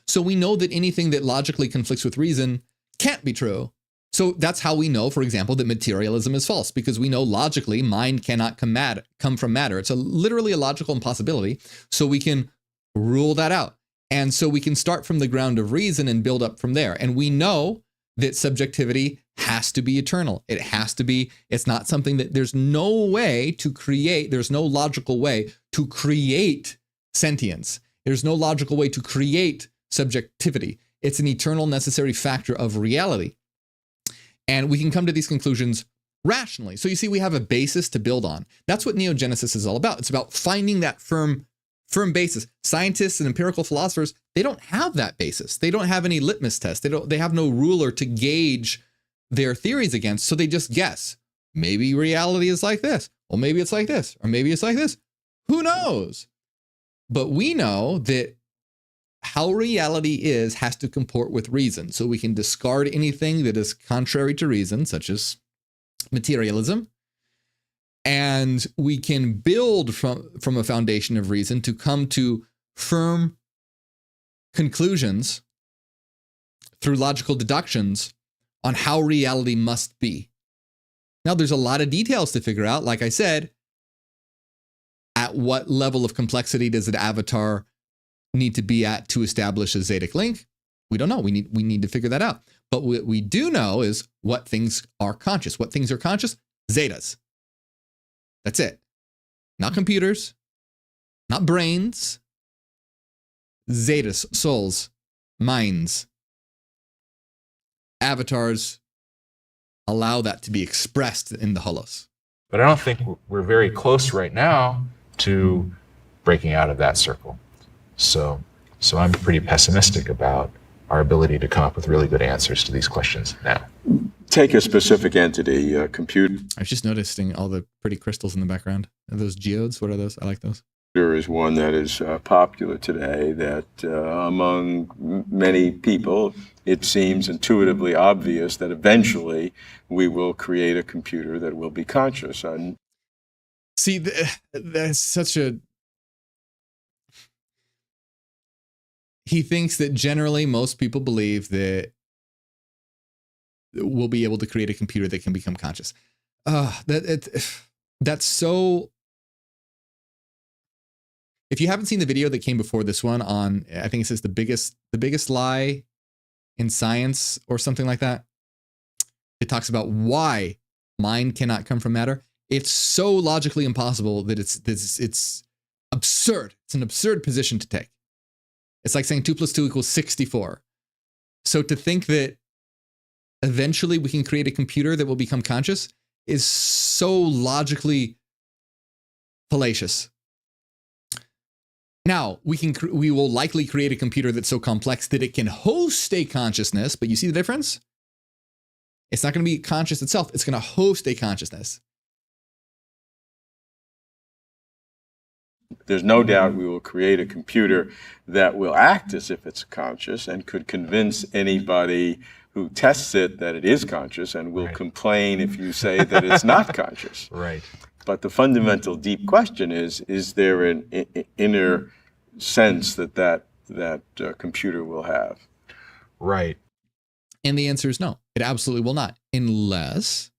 So we know that anything that logically conflicts with reason can't be true. So that's how we know, for example, that materialism is false, because we know logically mind cannot come from matter. It's literally a logical impossibility. So we can rule that out. And so we can start from the ground of reason and build up from there. And we know that subjectivity has to be eternal. It has to be, it's not something that there's no way to create, there's no logical way to create sentience. There's no logical way to create subjectivity. It's an eternal necessary factor of reality. And we can come to these conclusions rationally. So you see, we have a basis to build on. That's what neogenesis is all about. It's about finding that firm basis. Scientists and empirical philosophers, they don't have that basis. They don't have any litmus test. They have no ruler to gauge their theories against. So they just guess. Maybe reality is like this. Well, maybe it's like this, or maybe it's like this. Who knows? But we know that how reality is has to comport with reason. So we can discard anything that is contrary to reason, such as materialism. And we can build from a foundation of reason to come to firm conclusions through logical deductions on how reality must be. Now, there's a lot of details to figure out. Like I said, at what level of complexity does an avatar need to be at to establish a Zetic link? We don't know. We need to figure that out. But what we do know is what things are conscious. What things are conscious? Zetas. That's it. Not computers, not brains. Zetas, souls, minds. Avatars allow that to be expressed in the holos. But I don't think we're very close right now to breaking out of that circle. So I'm pretty pessimistic about our ability to come up with really good answers to these questions now. Take a specific entity, computer. I was just noticing all the pretty crystals in the background. Are those geodes? What are those? I like those. Is one that is popular today, that among many people, it seems intuitively obvious that eventually we will create a computer that will be conscious. And see, that's such a... He thinks that generally most people believe that we'll be able to create a computer that can become conscious. That's so... If you haven't seen the video that came before this one on, I think it says the biggest lie in science or something like that. It talks about why mind cannot come from matter. It's so logically impossible that it's absurd. It's an absurd position to take. It's like saying 2 + 2 = 64. So to think that eventually we can create a computer that will become conscious is so logically fallacious. Now, we will likely create a computer that's so complex that it can host a consciousness, but you see the difference? It's not going to be conscious itself. It's going to host a consciousness. There's no doubt we will create a computer that will act as if it's conscious and could convince anybody who tests it that it is conscious and will complain if you say that it's not conscious. Right. But the fundamental deep question is there an inner sense that computer will have? Right. And the answer is no. It absolutely will not, unless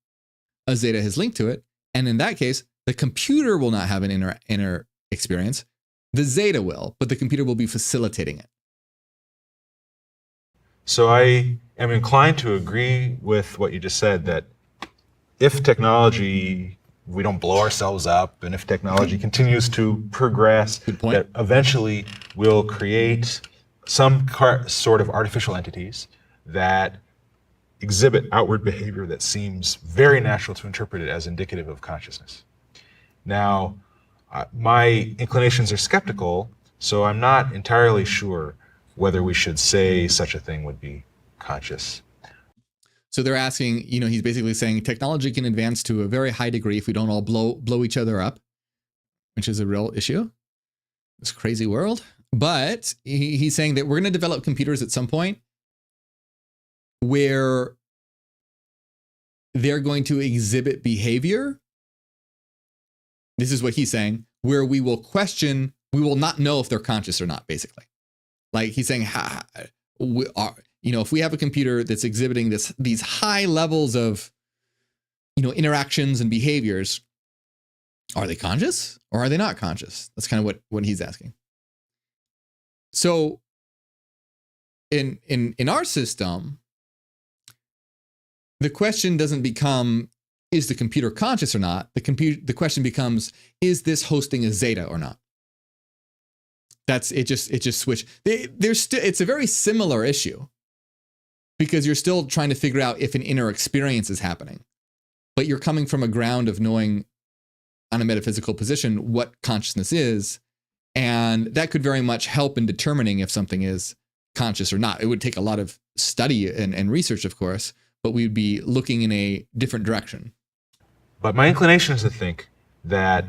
a Zeta has linked to it. And in that case, the computer will not have an inner experience. The Zeta will, but the computer will be facilitating it. So I am inclined to agree with what you just said, that if technology, we don't blow ourselves up, and if technology continues to progress, that eventually we'll create some sort of artificial entities that exhibit outward behavior that seems very natural to interpret it as indicative of consciousness. Now, my inclinations are skeptical, so I'm not entirely sure whether we should say such a thing would be conscious. So they're asking, he's basically saying technology can advance to a very high degree if we don't all blow each other up, which is a real issue. This crazy world. But he's saying that we're going to develop computers at some point where they're going to exhibit behavior. This is what he's saying, where we will not know if they're conscious or not, basically. Like he's saying, if we have a computer that's exhibiting these high levels of, interactions and behaviors, are they conscious or are they not conscious? That's kind of what he's asking. So in our system, the question doesn't become, is the computer conscious or not? The question becomes, is this hosting a Zeta or not? That's it. Just switched. It's a very similar issue because you're still trying to figure out if an inner experience is happening, but you're coming from a ground of knowing on a metaphysical position what consciousness is, and that could very much help in determining if something is conscious or not. It would take a lot of study and research, of course, but we'd be looking in a different direction. But my inclination is to think that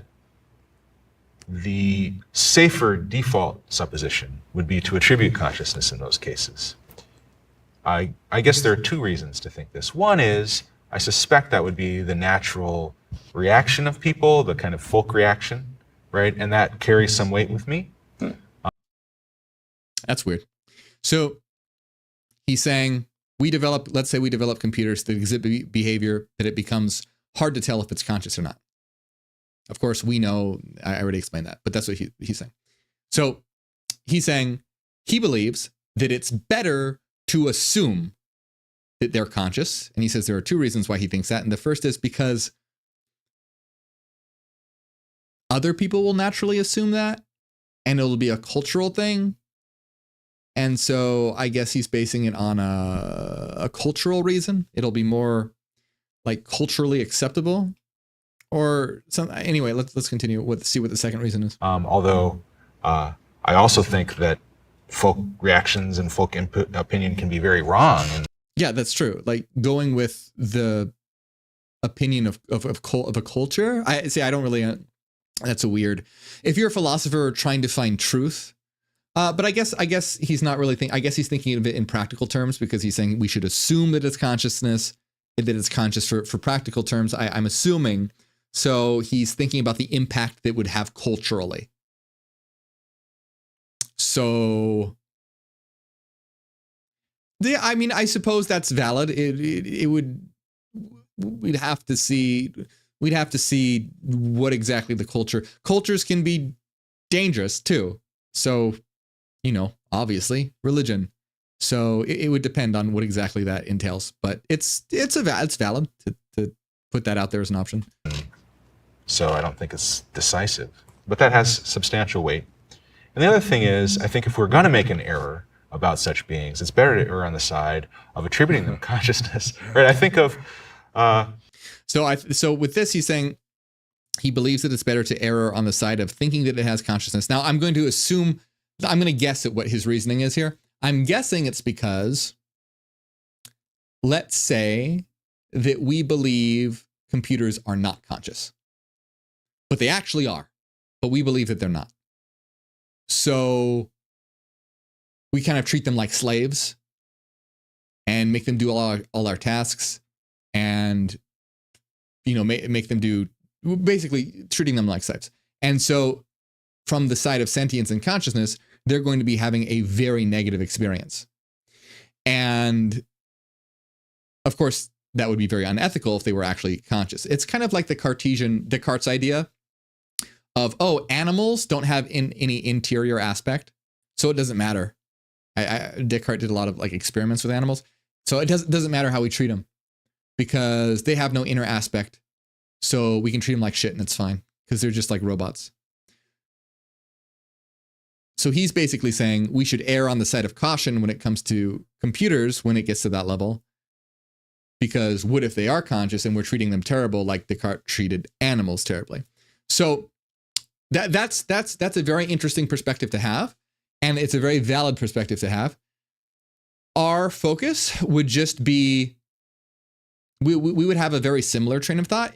the safer default supposition would be to attribute consciousness in those cases. I guess there are two reasons to think this. One is, I suspect that would be the natural reaction of people, the kind of folk reaction, right? And that carries some weight with me. That's weird. So he's saying let's say we develop computers that exhibit behavior that it becomes hard to tell if it's conscious or not. Of course, we know, I already explained that, but that's what he's saying. So he's saying he believes that it's better to assume that they're conscious. And he says there are two reasons why he thinks that. And the first is because other people will naturally assume that, and it'll be a cultural thing. And so I guess he's basing it on a cultural reason. It'll be more like culturally acceptable or something. Anyway, let's continue see what the second reason is. Although I also think that folk reactions and folk opinion can be very wrong. Yeah, that's true. Like going with the opinion of a culture. I don't really. That's a weird. If you're a philosopher trying to find truth, but I guess he's not really thinking. I guess he's thinking of it in practical terms because he's saying we should assume that it's consciousness, that it's conscious for practical terms. I'm assuming. So he's thinking about the impact that would have culturally. So, yeah, I mean, I suppose that's valid. We'd have to see what exactly the cultures can be dangerous too. So, obviously religion. So it would depend on what exactly that entails, but it's valid to put that out there as an option. So I don't think it's decisive, but that has substantial weight. And the other thing is, I think if we're going to make an error about such beings, it's better to err on the side of attributing them consciousness, right? I think of. So with this, he's saying he believes that it's better to err on the side of thinking that it has consciousness. Now I'm going to guess at what his reasoning is here. I'm guessing it's because, let's say that we believe computers are not conscious, but they actually are, but we believe that they're not. So we kind of treat them like slaves and make them do all our tasks and, make them do, basically treating them like slaves. And so from the side of sentience and consciousness, they're going to be having a very negative experience. And of course, that would be very unethical if they were actually conscious. It's kind of like the Descartes idea of, animals don't have any interior aspect, so it doesn't matter. Descartes did a lot of experiments with animals, so it doesn't matter how we treat them because they have no inner aspect. So we can treat them like shit and it's fine because they're just like robots. So he's basically saying we should err on the side of caution when it comes to computers when it gets to that level. Because what if they are conscious and we're treating them terrible like Descartes treated animals terribly? So that's a very interesting perspective to have, and it's a very valid perspective to have. Our focus would just be we would have a very similar train of thought.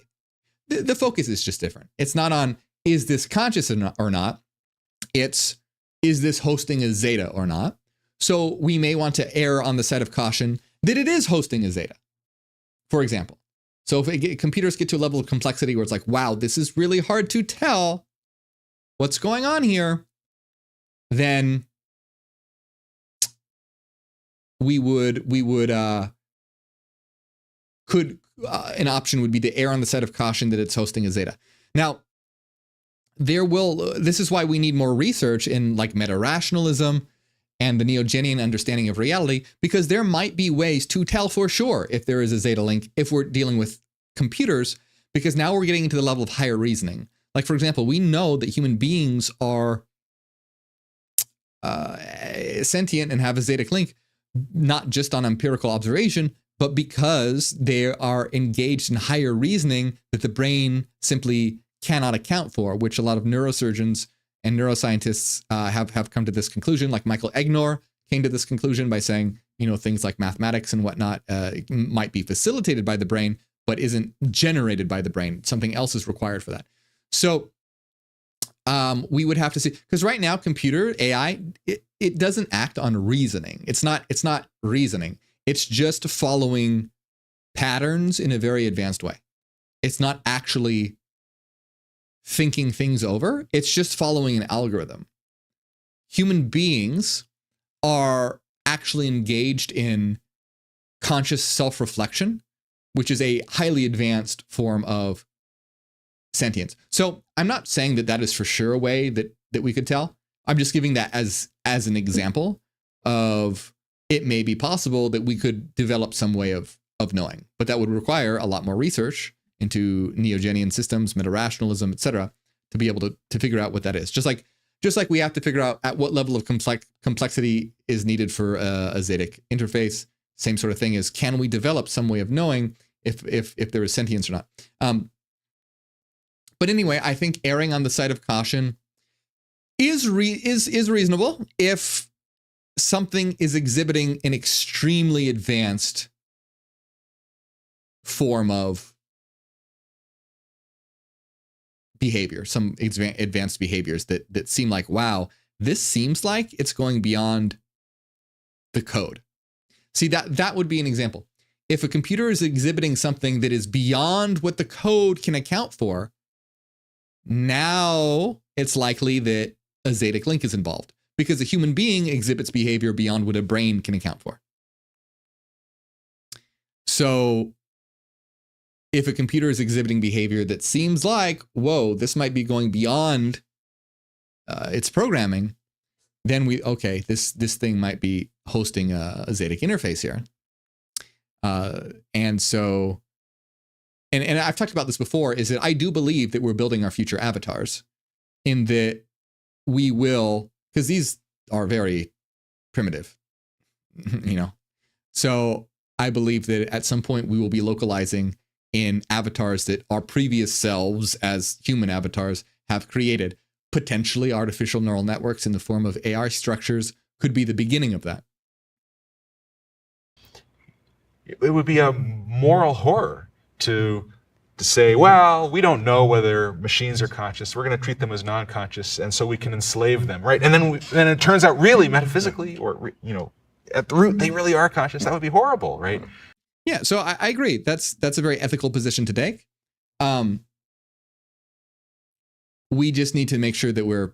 The focus is just different. It's not on is this conscious or not. It's is this hosting a Zeta or not? So we may want to err on the side of caution that it is hosting a Zeta. For example, So if computers get to a level of complexity where it's like, wow, this is really hard to tell what's going on here, then an option would be to err on the side of caution that it's hosting a Zeta. Now, this is why we need more research in like meta-rationalism and the Neogenian understanding of reality, because there might be ways to tell for sure if there is a Zeta link if we're dealing with computers, because now we're getting into the level of higher reasoning. Like, for example, we know that human beings are sentient and have a Zetic link, not just on empirical observation, but because they are engaged in higher reasoning that the brain simply cannot account for, which a lot of neurosurgeons and neuroscientists have come to this conclusion. Like Michael Egnor came to this conclusion by saying, things like mathematics and whatnot might be facilitated by the brain, but isn't generated by the brain. Something else is required for that. So we would have to see, because right now computer AI, it doesn't act on reasoning. It's not reasoning. It's just following patterns in a very advanced way. It's not actually thinking things over. It's just following an algorithm. Human beings are actually engaged in conscious self-reflection, which is a highly advanced form of sentience. So I'm not saying that is for sure a way that we could tell. I'm just giving that as an example of it may be possible that we could develop some way of knowing, but that would require a lot more research into Neogenian systems, meta-rationalism, etc., to be able to figure out what that is. Just like we have to figure out at what level of complexity is needed for a Zetic interface. Same sort of thing is, can we develop some way of knowing if there is sentience or not? But anyway, I think erring on the side of caution is reasonable if something is exhibiting an extremely advanced form of behavior, some advanced behaviors that seem like, wow, this seems like it's going beyond the code. See, that would be an example. If a computer is exhibiting something that is beyond what the code can account for, now it's likely that a Zetic link is involved, because a human being exhibits behavior beyond what a brain can account for. So if a computer is exhibiting behavior that seems like, whoa, this might be going beyond its programming, then this thing might be hosting a Zetic interface here. And so, and I've talked about this before, is that I do believe that we're building our future avatars, in that we will, because these are very primitive, So I believe that at some point we will be localizing in avatars that our previous selves as human avatars have created. Potentially artificial neural networks in the form of AI structures could be the beginning of that. It would be a moral horror to say, well, we don't know whether machines are conscious. We're going to treat them as non-conscious, and so we can enslave them, right? And then it turns out really metaphysically, or at the root, they really are conscious. That would be horrible, right? Yeah, so I agree. That's a very ethical position to take. We just need to make sure that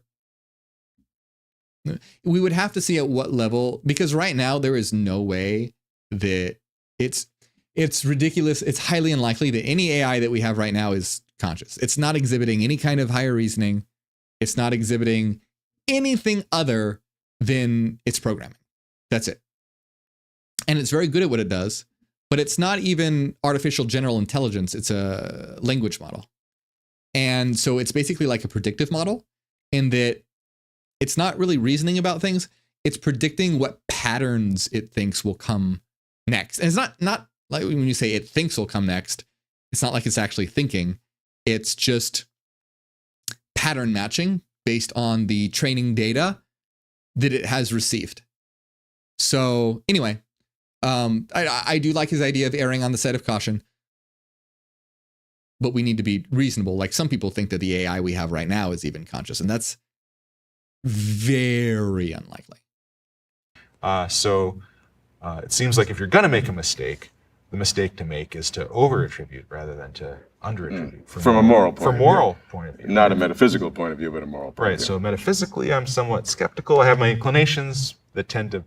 we would have to see at what level, because right now there is no way that it's ridiculous. It's highly unlikely that any AI that we have right now is conscious. It's not exhibiting any kind of higher reasoning. It's not exhibiting anything other than its programming. That's it. And it's very good at what it does, but it's not even artificial general intelligence. It's a language model. And so it's basically like a predictive model, in that it's not really reasoning about things. It's predicting what patterns it thinks will come next. And it's not like when you say it thinks will come next, it's not like it's actually thinking. It's just pattern matching based on the training data that it has received. So anyway, I do like his idea of erring on the side of caution, but we need to be reasonable. Like, some people think that the AI we have right now is even conscious, and that's very unlikely. So it seems like if you're going to make a mistake, the mistake to make is to over-attribute rather than to under-attribute. From a moral point of view. From moral point of view. Not a metaphysical point of view, but a moral point of Right, view. so metaphysically, I'm somewhat skeptical. I have my inclinations that tend to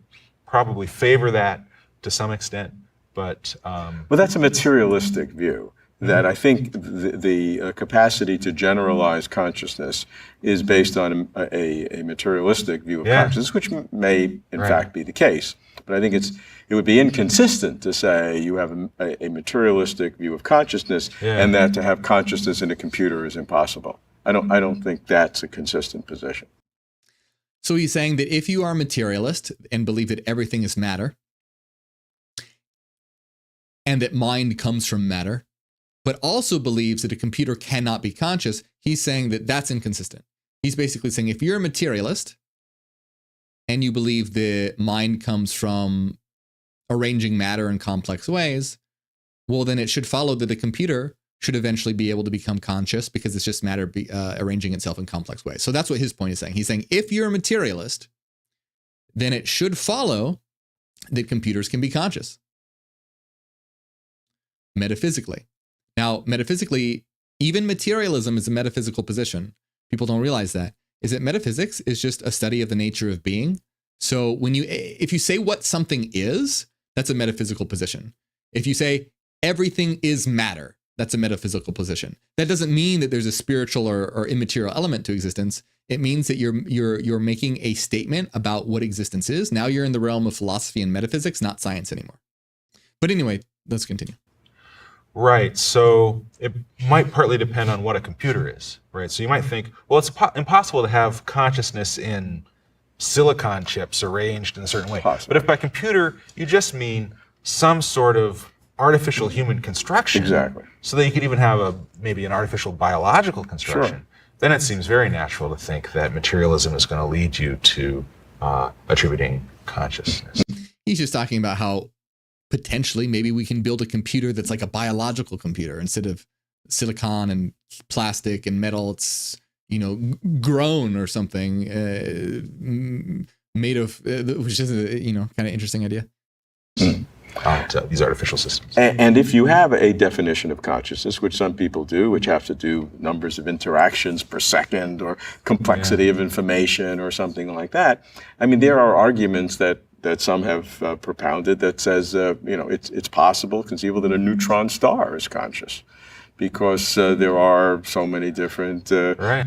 probably favor that to some extent, but... Well, that's a materialistic view. That I think the capacity to generalize consciousness is based on a materialistic view of consciousness, which may, in fact, be the case. But I think it would be inconsistent to say you have a materialistic view of consciousness and that to have consciousness in a computer is impossible. I don't think that's a consistent position. So he's saying that if you are a materialist and believe that everything is matter, and that mind comes from matter, but also believes that a computer cannot be conscious, he's saying that that's inconsistent. He's basically saying if you're a materialist and you believe the mind comes from arranging matter in complex ways, well, then it should follow that the computer should eventually be able to become conscious because it's just matter arranging itself in complex ways. So that's what his point is saying. He's saying if you're a materialist, then it should follow that computers can be conscious metaphysically. Now, metaphysically, even materialism is a metaphysical position. People don't realize that. Is that metaphysics is just a study of the nature of being. So if you say what something is, that's a metaphysical position. If you say everything is matter, that's a metaphysical position. That doesn't mean that there's a spiritual or immaterial element to existence. It means that you're making a statement about what existence is. Now you're in the realm of philosophy and metaphysics, not science anymore. But anyway, let's continue. Right, so it might partly depend on what a computer is, right? So you might think, well, it's impossible to have consciousness in silicon chips arranged in a certain way. Possible. But if by computer, you just mean some sort of artificial human construction. Exactly. So that you could even have maybe an artificial biological construction. Sure. Then it seems very natural to think that materialism is going to lead you to attributing consciousness. He's just talking about how potentially maybe we can build a computer that's like a biological computer instead of silicon and plastic and metal. It's, grown or something made of, which is a, kind of interesting idea. These artificial systems. And if you have a definition of consciousness, which some people do, which have to do numbers of interactions per second or complexity of information or something like that, I mean, there are arguments that some have propounded that says, it's possible, conceivable that a neutron star is conscious because there are so many different... Right.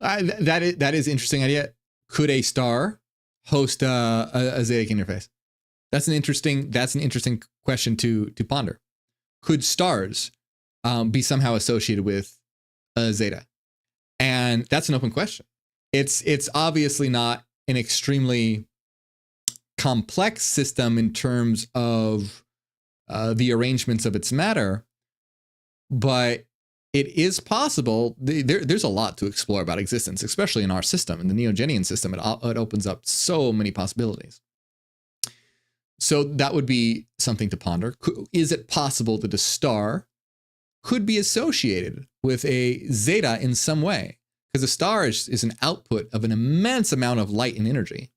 That is interesting idea. Could a star host a Zetic interface? That's an interesting question to ponder. Could stars be somehow associated with a Zeta? And that's an open question. It's obviously not an extremely complex system in terms of the arrangements of its matter, but it is possible. There's a lot to explore about existence, especially in our system, in the Neogenian system. It opens up so many possibilities. So that would be something to ponder. Is it possible that a star could be associated with a zeta in some way? Because a star is an output of an immense amount of light and energy.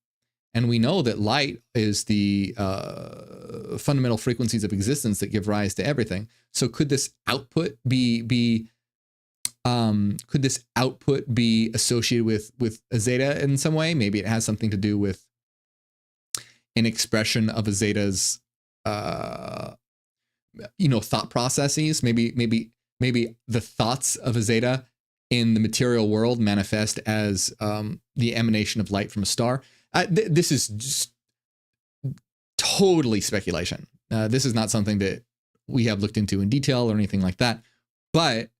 And we know that light is the fundamental frequencies of existence that give rise to everything. So could this output be associated with a zeta in some way? Maybe it has something to do with an expression of a zeta's thought processes. Maybe the thoughts of a zeta in the material world manifest as the emanation of light from a star. This is just totally speculation. This is not something that we have looked into in detail or anything like that. But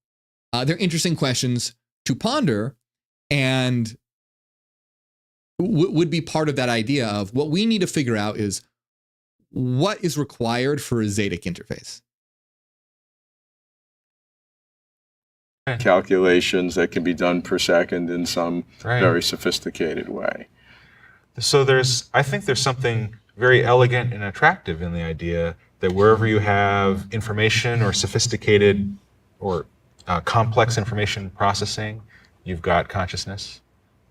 they're interesting questions to ponder, and would be part of that idea of what we need to figure out is what is required for a Zetic interface. Calculations that can be done per second in some very sophisticated way. So I think there's something very elegant and attractive in the idea that wherever you have information or sophisticated or complex information processing, you've got consciousness.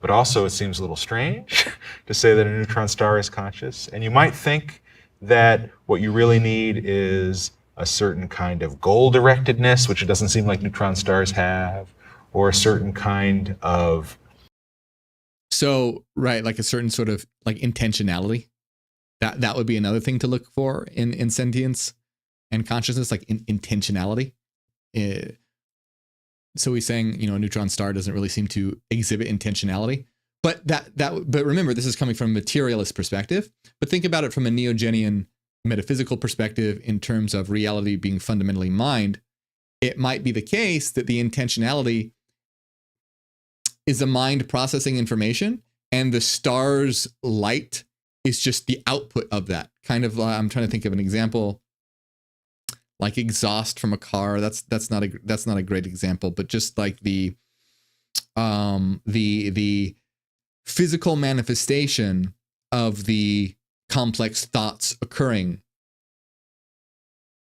But also it seems a little strange to say that a neutron star is conscious. And you might think that what you really need is a certain kind of goal-directedness, which it doesn't seem like neutron stars have, or a certain kind of... So, right, like a certain sort of like intentionality. That would be another thing to look for in sentience and consciousness, like intentionality. So he's saying, a neutron star doesn't really seem to exhibit intentionality. But but remember, this is coming from a materialist perspective. But think about it from a Neogenian metaphysical perspective in terms of reality being fundamentally mind. It might be the case that the intentionality is a mind processing information, and the star's light is just the output of that. Kind of, I'm trying to think of an example, like exhaust from a car. That's not a great example, but just like the physical manifestation of the complex thoughts occurring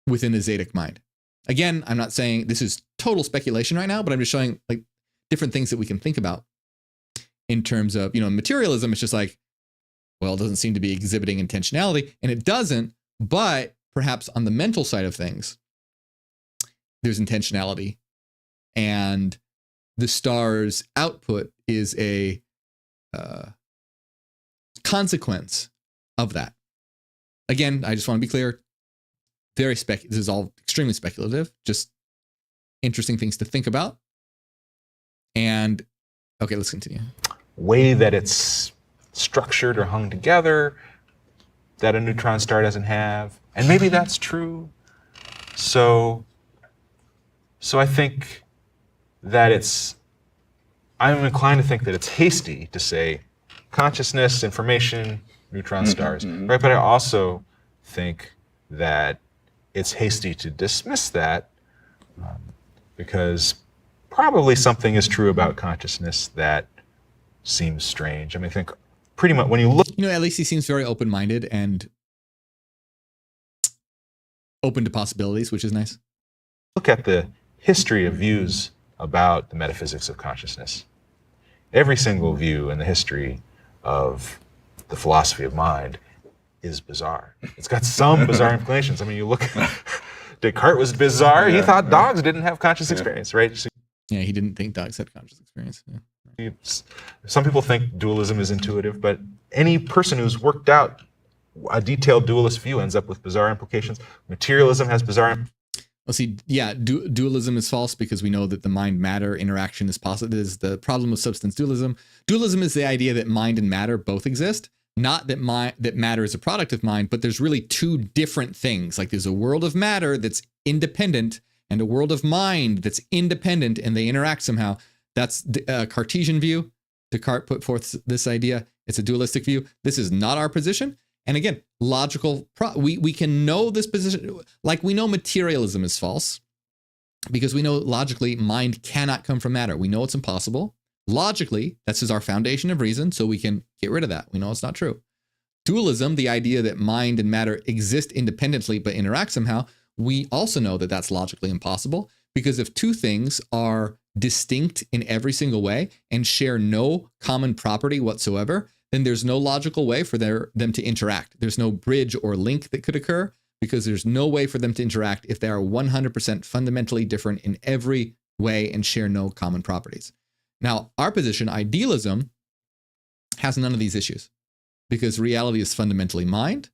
within the Zetic mind. Again, I'm not saying this is total speculation right now, but I'm just showing like different things that we can think about in terms of, materialism. It's just like, well, it doesn't seem to be exhibiting intentionality, and it doesn't, but perhaps on the mental side of things, there's intentionality, and the star's output is a consequence of that. Again, I just want to be clear. This is all extremely speculative, just interesting things to think about. And okay, let's continue. Way that it's structured or hung together that a neutron star doesn't have. And maybe that's true. So I think that I'm inclined to think that it's hasty to say consciousness, information, neutron stars, right? But I also think that it's hasty to dismiss that because probably something is true about consciousness that seems strange. I mean, I think pretty much when you look... at least he seems very open-minded and open to possibilities, which is nice. Look at the history of views about the metaphysics of consciousness. Every single view in the history of the philosophy of mind is bizarre. It's got some bizarre inclinations. I mean, you look at Descartes was bizarre. He thought dogs didn't have conscious experience, right? So, yeah, he didn't think dogs had conscious experience. Yeah. Some people think dualism is intuitive, but any person who's worked out a detailed dualist view ends up with bizarre implications. Materialism has bizarre... Well, see, yeah, dualism is false because we know that the mind-matter interaction is possible. This is the problem of substance dualism. Dualism is the idea that mind and matter both exist. Not that matter is a product of mind, but there's really two different things. Like there's a world of matter that's independent and a world of mind that's independent, and they interact somehow. That's the Cartesian view. Descartes put forth this idea. It's a dualistic view. This is not our position. And again, we can know this position, like we know materialism is false because we know logically mind cannot come from matter. We know it's impossible. Logically, this is our foundation of reason, so we can get rid of that. We know it's not true. Dualism, the idea that mind and matter exist independently but interact somehow, we also know that that's logically impossible because if two things are distinct in every single way and share no common property whatsoever, then there's no logical way for them to interact. There's no bridge or link that could occur because there's no way for them to interact if they are 100% fundamentally different in every way and share no common properties. Now, our position, idealism, has none of these issues because reality is fundamentally mind.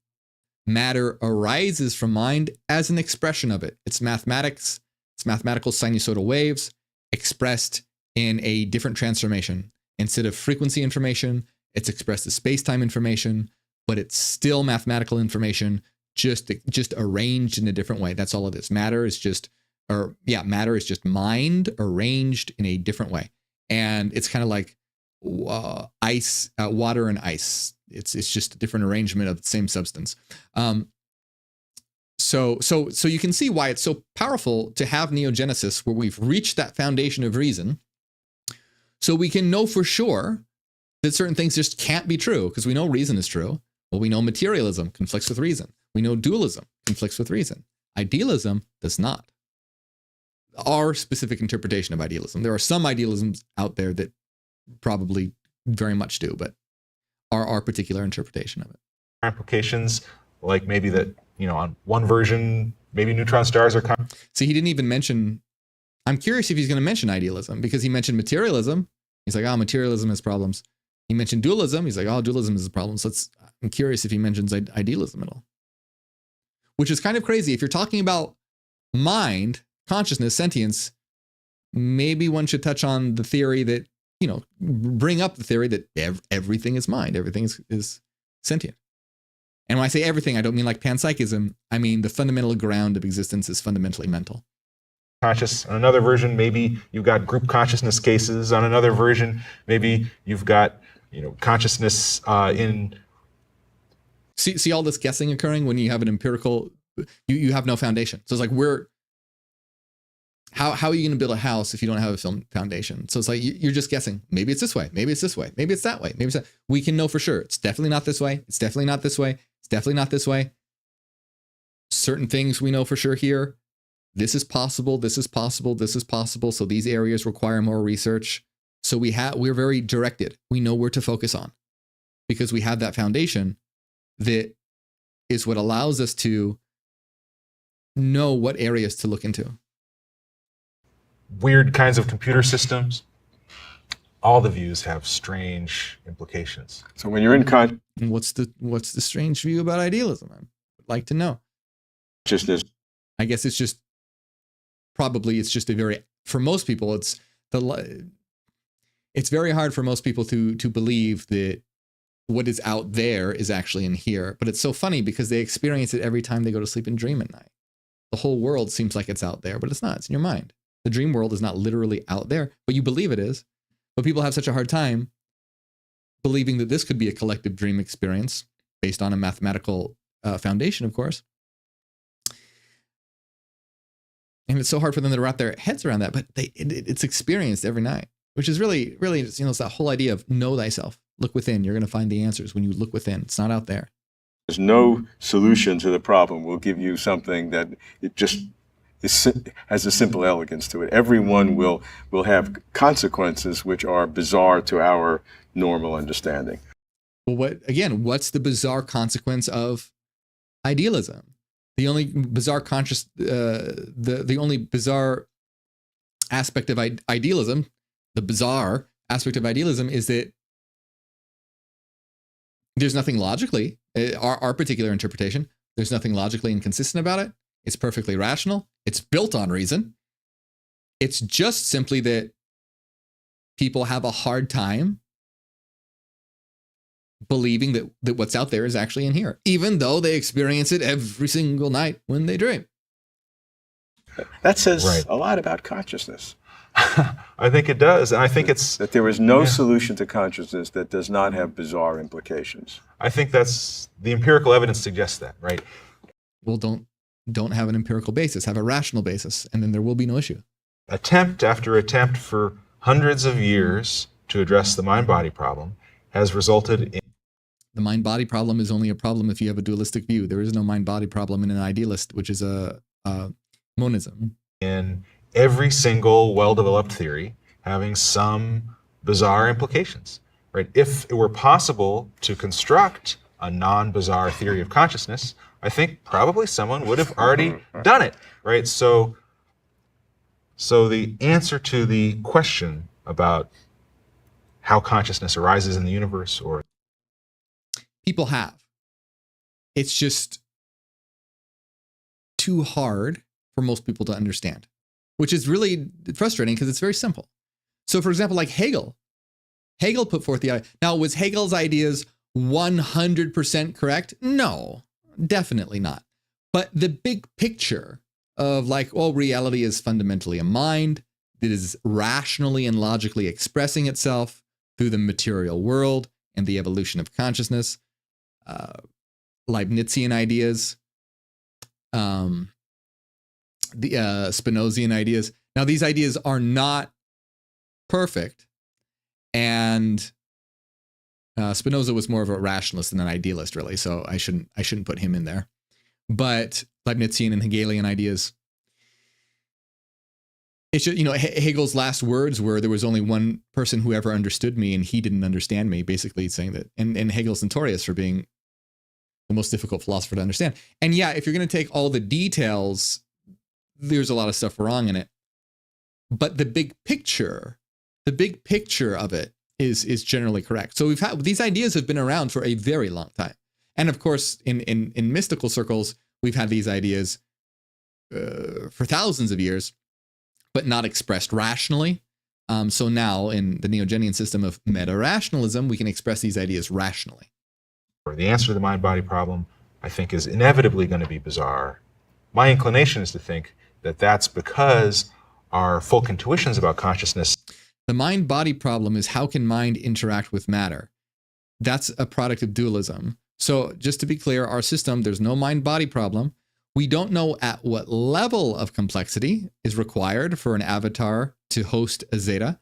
Matter arises from mind as an expression of it. It's mathematics. It's mathematical sinusoidal waves expressed in a different transformation. Instead of frequency information, it's expressed as space-time information, but it's still mathematical information, just arranged in a different way. That's all it is. Matter is just mind arranged in a different way. And it's kind of like ice, water and ice. It's just a different arrangement of the same substance. So you can see why it's so powerful to have neogenesis where we've reached that foundation of reason. So we can know for sure that certain things just can't be true because we know reason is true. Well, we know materialism conflicts with reason. We know dualism conflicts with reason. Idealism does not. Our specific interpretation of idealism. There are some idealisms out there that probably very much do, but our particular interpretation of it. Implications, like maybe that, on one version, maybe neutron stars are See, he didn't even mention. I'm curious if he's going to mention idealism, because he mentioned materialism. He's like, oh, materialism has problems. He mentioned dualism. He's like, oh, dualism is a problem. So I'm curious if he mentions idealism at all. Which is kind of crazy. If you're talking about mind, consciousness, sentience, maybe one should touch on the theory that, bring up the theory that everything is mind. Everything is sentient. And when I say everything, I don't mean like panpsychism. I mean the fundamental ground of existence is fundamentally mental. Conscious. On another version, maybe you've got group consciousness cases. On another version, maybe you've got, consciousness in. See all this guessing occurring when you have an empirical, you have no foundation. So it's like how are you going to build a house if you don't have a foundation? So it's like you're just guessing. Maybe it's this way. Maybe it's this way. Maybe it's that way. Maybe it's that. We can know for sure. It's definitely not this way. It's definitely not this way. It's definitely not this way. Certain things we know for sure here. This is possible. This is possible. This is possible. So these areas require more research. So we're very directed. We know where to focus on because we have that foundation that is what allows us to know what areas to look into. Weird kinds of computer systems. All the views have strange implications. So when you're in What's the strange view about idealism? I'd like to know. consciousness, I guess it's just for most people, it's very hard for most people to believe that what is out there is actually in here. But it's so funny because they experience it every time they go to sleep and dream at night. The whole world seems like it's out there, but it's not. It's in your mind. The dream world is not literally out there, but you believe it is. But people have such a hard time believing that this could be a collective dream experience based on a mathematical foundation, of course. And it's so hard for them to wrap their heads around that, but it's experienced every night, which is really, really, it's that whole idea of know thyself, look within. You're going to find the answers when you look within. It's not out there. there's no solution to the problem. We'll give you something that it just has a simple elegance to it. Everyone will have consequences which are bizarre to our normal understanding. Well, what's the bizarre consequence of idealism? The only bizarre the only bizarre aspect of idealism, the bizarre aspect of idealism is that there's nothing logically, our particular interpretation, there's nothing logically inconsistent about it. It's perfectly rational. It's built on reason. It's just simply that people have a hard time believing that what's out there is actually in here, even though they experience it every single night when they dream. That says a lot about consciousness. I think it does. And I think it's that there is no solution to consciousness that does not have bizarre implications. I think that's the empirical evidence suggests that, right? Well, don't have an empirical basis, have a rational basis, and then there will be no issue. Attempt after attempt for hundreds of years to address the mind-body problem has resulted in... The mind-body problem is only a problem if you have a dualistic view. There is no mind-body problem in an idealist, which is a monism. In every single well-developed theory having some bizarre implications, right? If it were possible to construct a non-bizarre theory of consciousness, I think probably someone would have already done it, right? So the answer to the question about how consciousness arises in the universe, or people have, it's just too hard for most people to understand, which is really frustrating because it's very simple. So for example, like Hegel put forth the idea. Now, was Hegel's ideas 100% correct? No, definitely not. But the big picture of reality is fundamentally a mind that is rationally and logically expressing itself through the material world and the evolution of consciousness, Leibnizian ideas, the Spinozian ideas. Now, these ideas are not perfect, and Spinoza was more of a rationalist than an idealist, really. So I shouldn't put him in there. But Leibnizian and Hegelian ideas. It's just, Hegel's last words were, "There was only one person who ever understood me, and he didn't understand me." Basically saying that, and Hegel's notorious for being the most difficult philosopher to understand. And yeah, if you're going to take all the details, there's a lot of stuff wrong in it. But the big picture of it is generally correct. So these ideas have been around for a very long time. And of course, in mystical circles, we've had these ideas for thousands of years, but not expressed rationally. So now in the Neo-Genian system of meta-rationalism, we can express these ideas rationally. The answer to the mind-body problem, I think, is inevitably going to be bizarre. My inclination is to think that that's because our folk intuitions about consciousness. The mind-body problem is, how can mind interact with matter? That's a product of dualism. So just to be clear, our system, there's no mind-body problem. We don't know at what level of complexity is required for an avatar to host a zeta,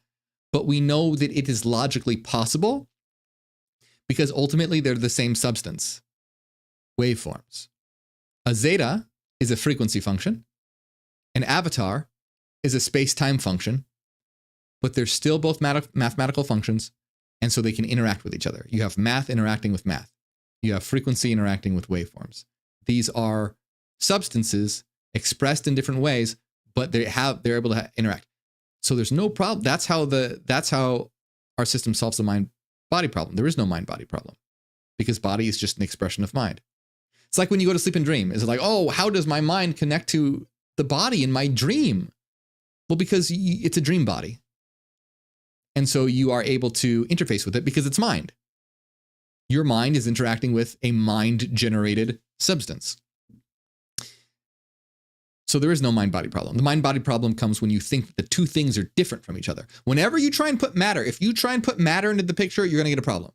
but we know that it is logically possible because ultimately they're the same substance, waveforms. A zeta is a frequency function. An avatar is a space-time function, but they're still both mathematical functions, and so they can interact with each other. You have math interacting with math. You have frequency interacting with waveforms. These are substances expressed in different ways, but they're able to interact. So there's no problem. That's how our system solves the mind-body problem. There is no mind-body problem because body is just an expression of mind. It's like when you go to sleep and dream. Is it like, oh, how does my mind connect to the body in my dream? Well, because it's a dream body. And so you are able to interface with it because it's mind. Your mind is interacting with a mind-generated substance. So there is no mind-body problem. The mind-body problem comes when you think that the two things are different from each other. Whenever you try and put matter, if you try and put matter into the picture, you're going to get a problem.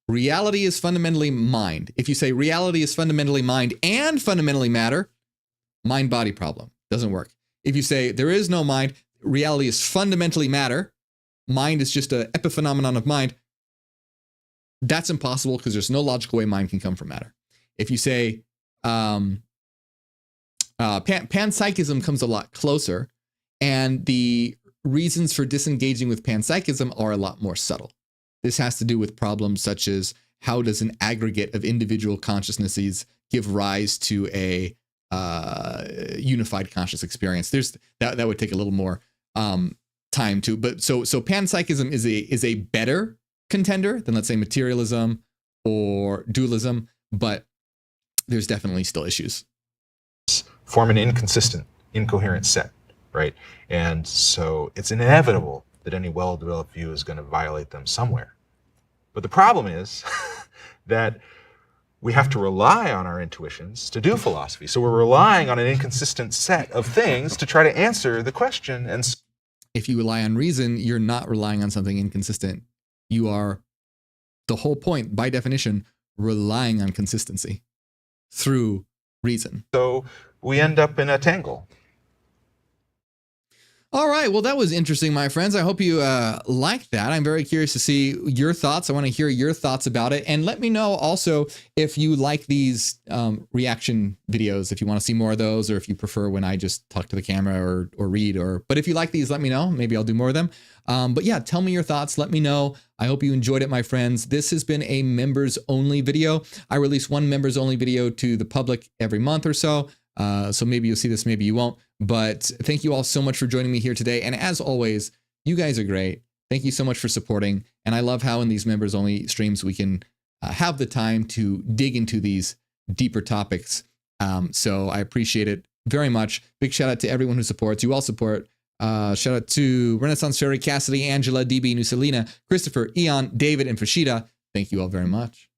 Reality is fundamentally mind. If you say reality is fundamentally mind and fundamentally matter, mind-body problem. Doesn't work. If you say there is no mind, reality is fundamentally matter, mind is just an epiphenomenon of mind, that's impossible because there's no logical way mind can come from matter. If you say panpsychism comes a lot closer, and the reasons for disengaging with panpsychism are a lot more subtle. This has to do with problems such as, how does an aggregate of individual consciousnesses give rise to a unified conscious experience? That would take a little more time to, but so panpsychism is a better contender than, let's say, materialism or dualism, but there's definitely still issues. Form an inconsistent, incoherent set, right? And so it's inevitable that any well-developed view is going to violate them somewhere. But the problem is that we have to rely on our intuitions to do philosophy. So we're relying on an inconsistent set of things to try to answer the question. And if you rely on reason, you're not relying on something inconsistent. You are, the whole point, by definition, relying on consistency through reason. So we end up in a tangle. All right. Well, that was interesting, my friends. I hope you liked that. I'm very curious to see your thoughts. I want to hear your thoughts about it. And let me know also if you like these reaction videos, if you want to see more of those, or if you prefer when I just talk to the camera or read. But if you like these, let me know. Maybe I'll do more of them. But yeah, tell me your thoughts. Let me know. I hope you enjoyed it, my friends. This has been a members only video. I release one members only video to the public every month or so. So maybe you'll see this, maybe you won't. But thank you all so much for joining me here today. And as always, you guys are great. Thank you so much for supporting. And I love how in these members only streams, we can have the time to dig into these deeper topics. So I appreciate it very much. Big shout out to everyone who supports. You all support. Shout out to Renaissance Fairy, Cassidy, Angela, DB, Nuselina, Christopher, Eon, David, and Fashida. Thank you all very much.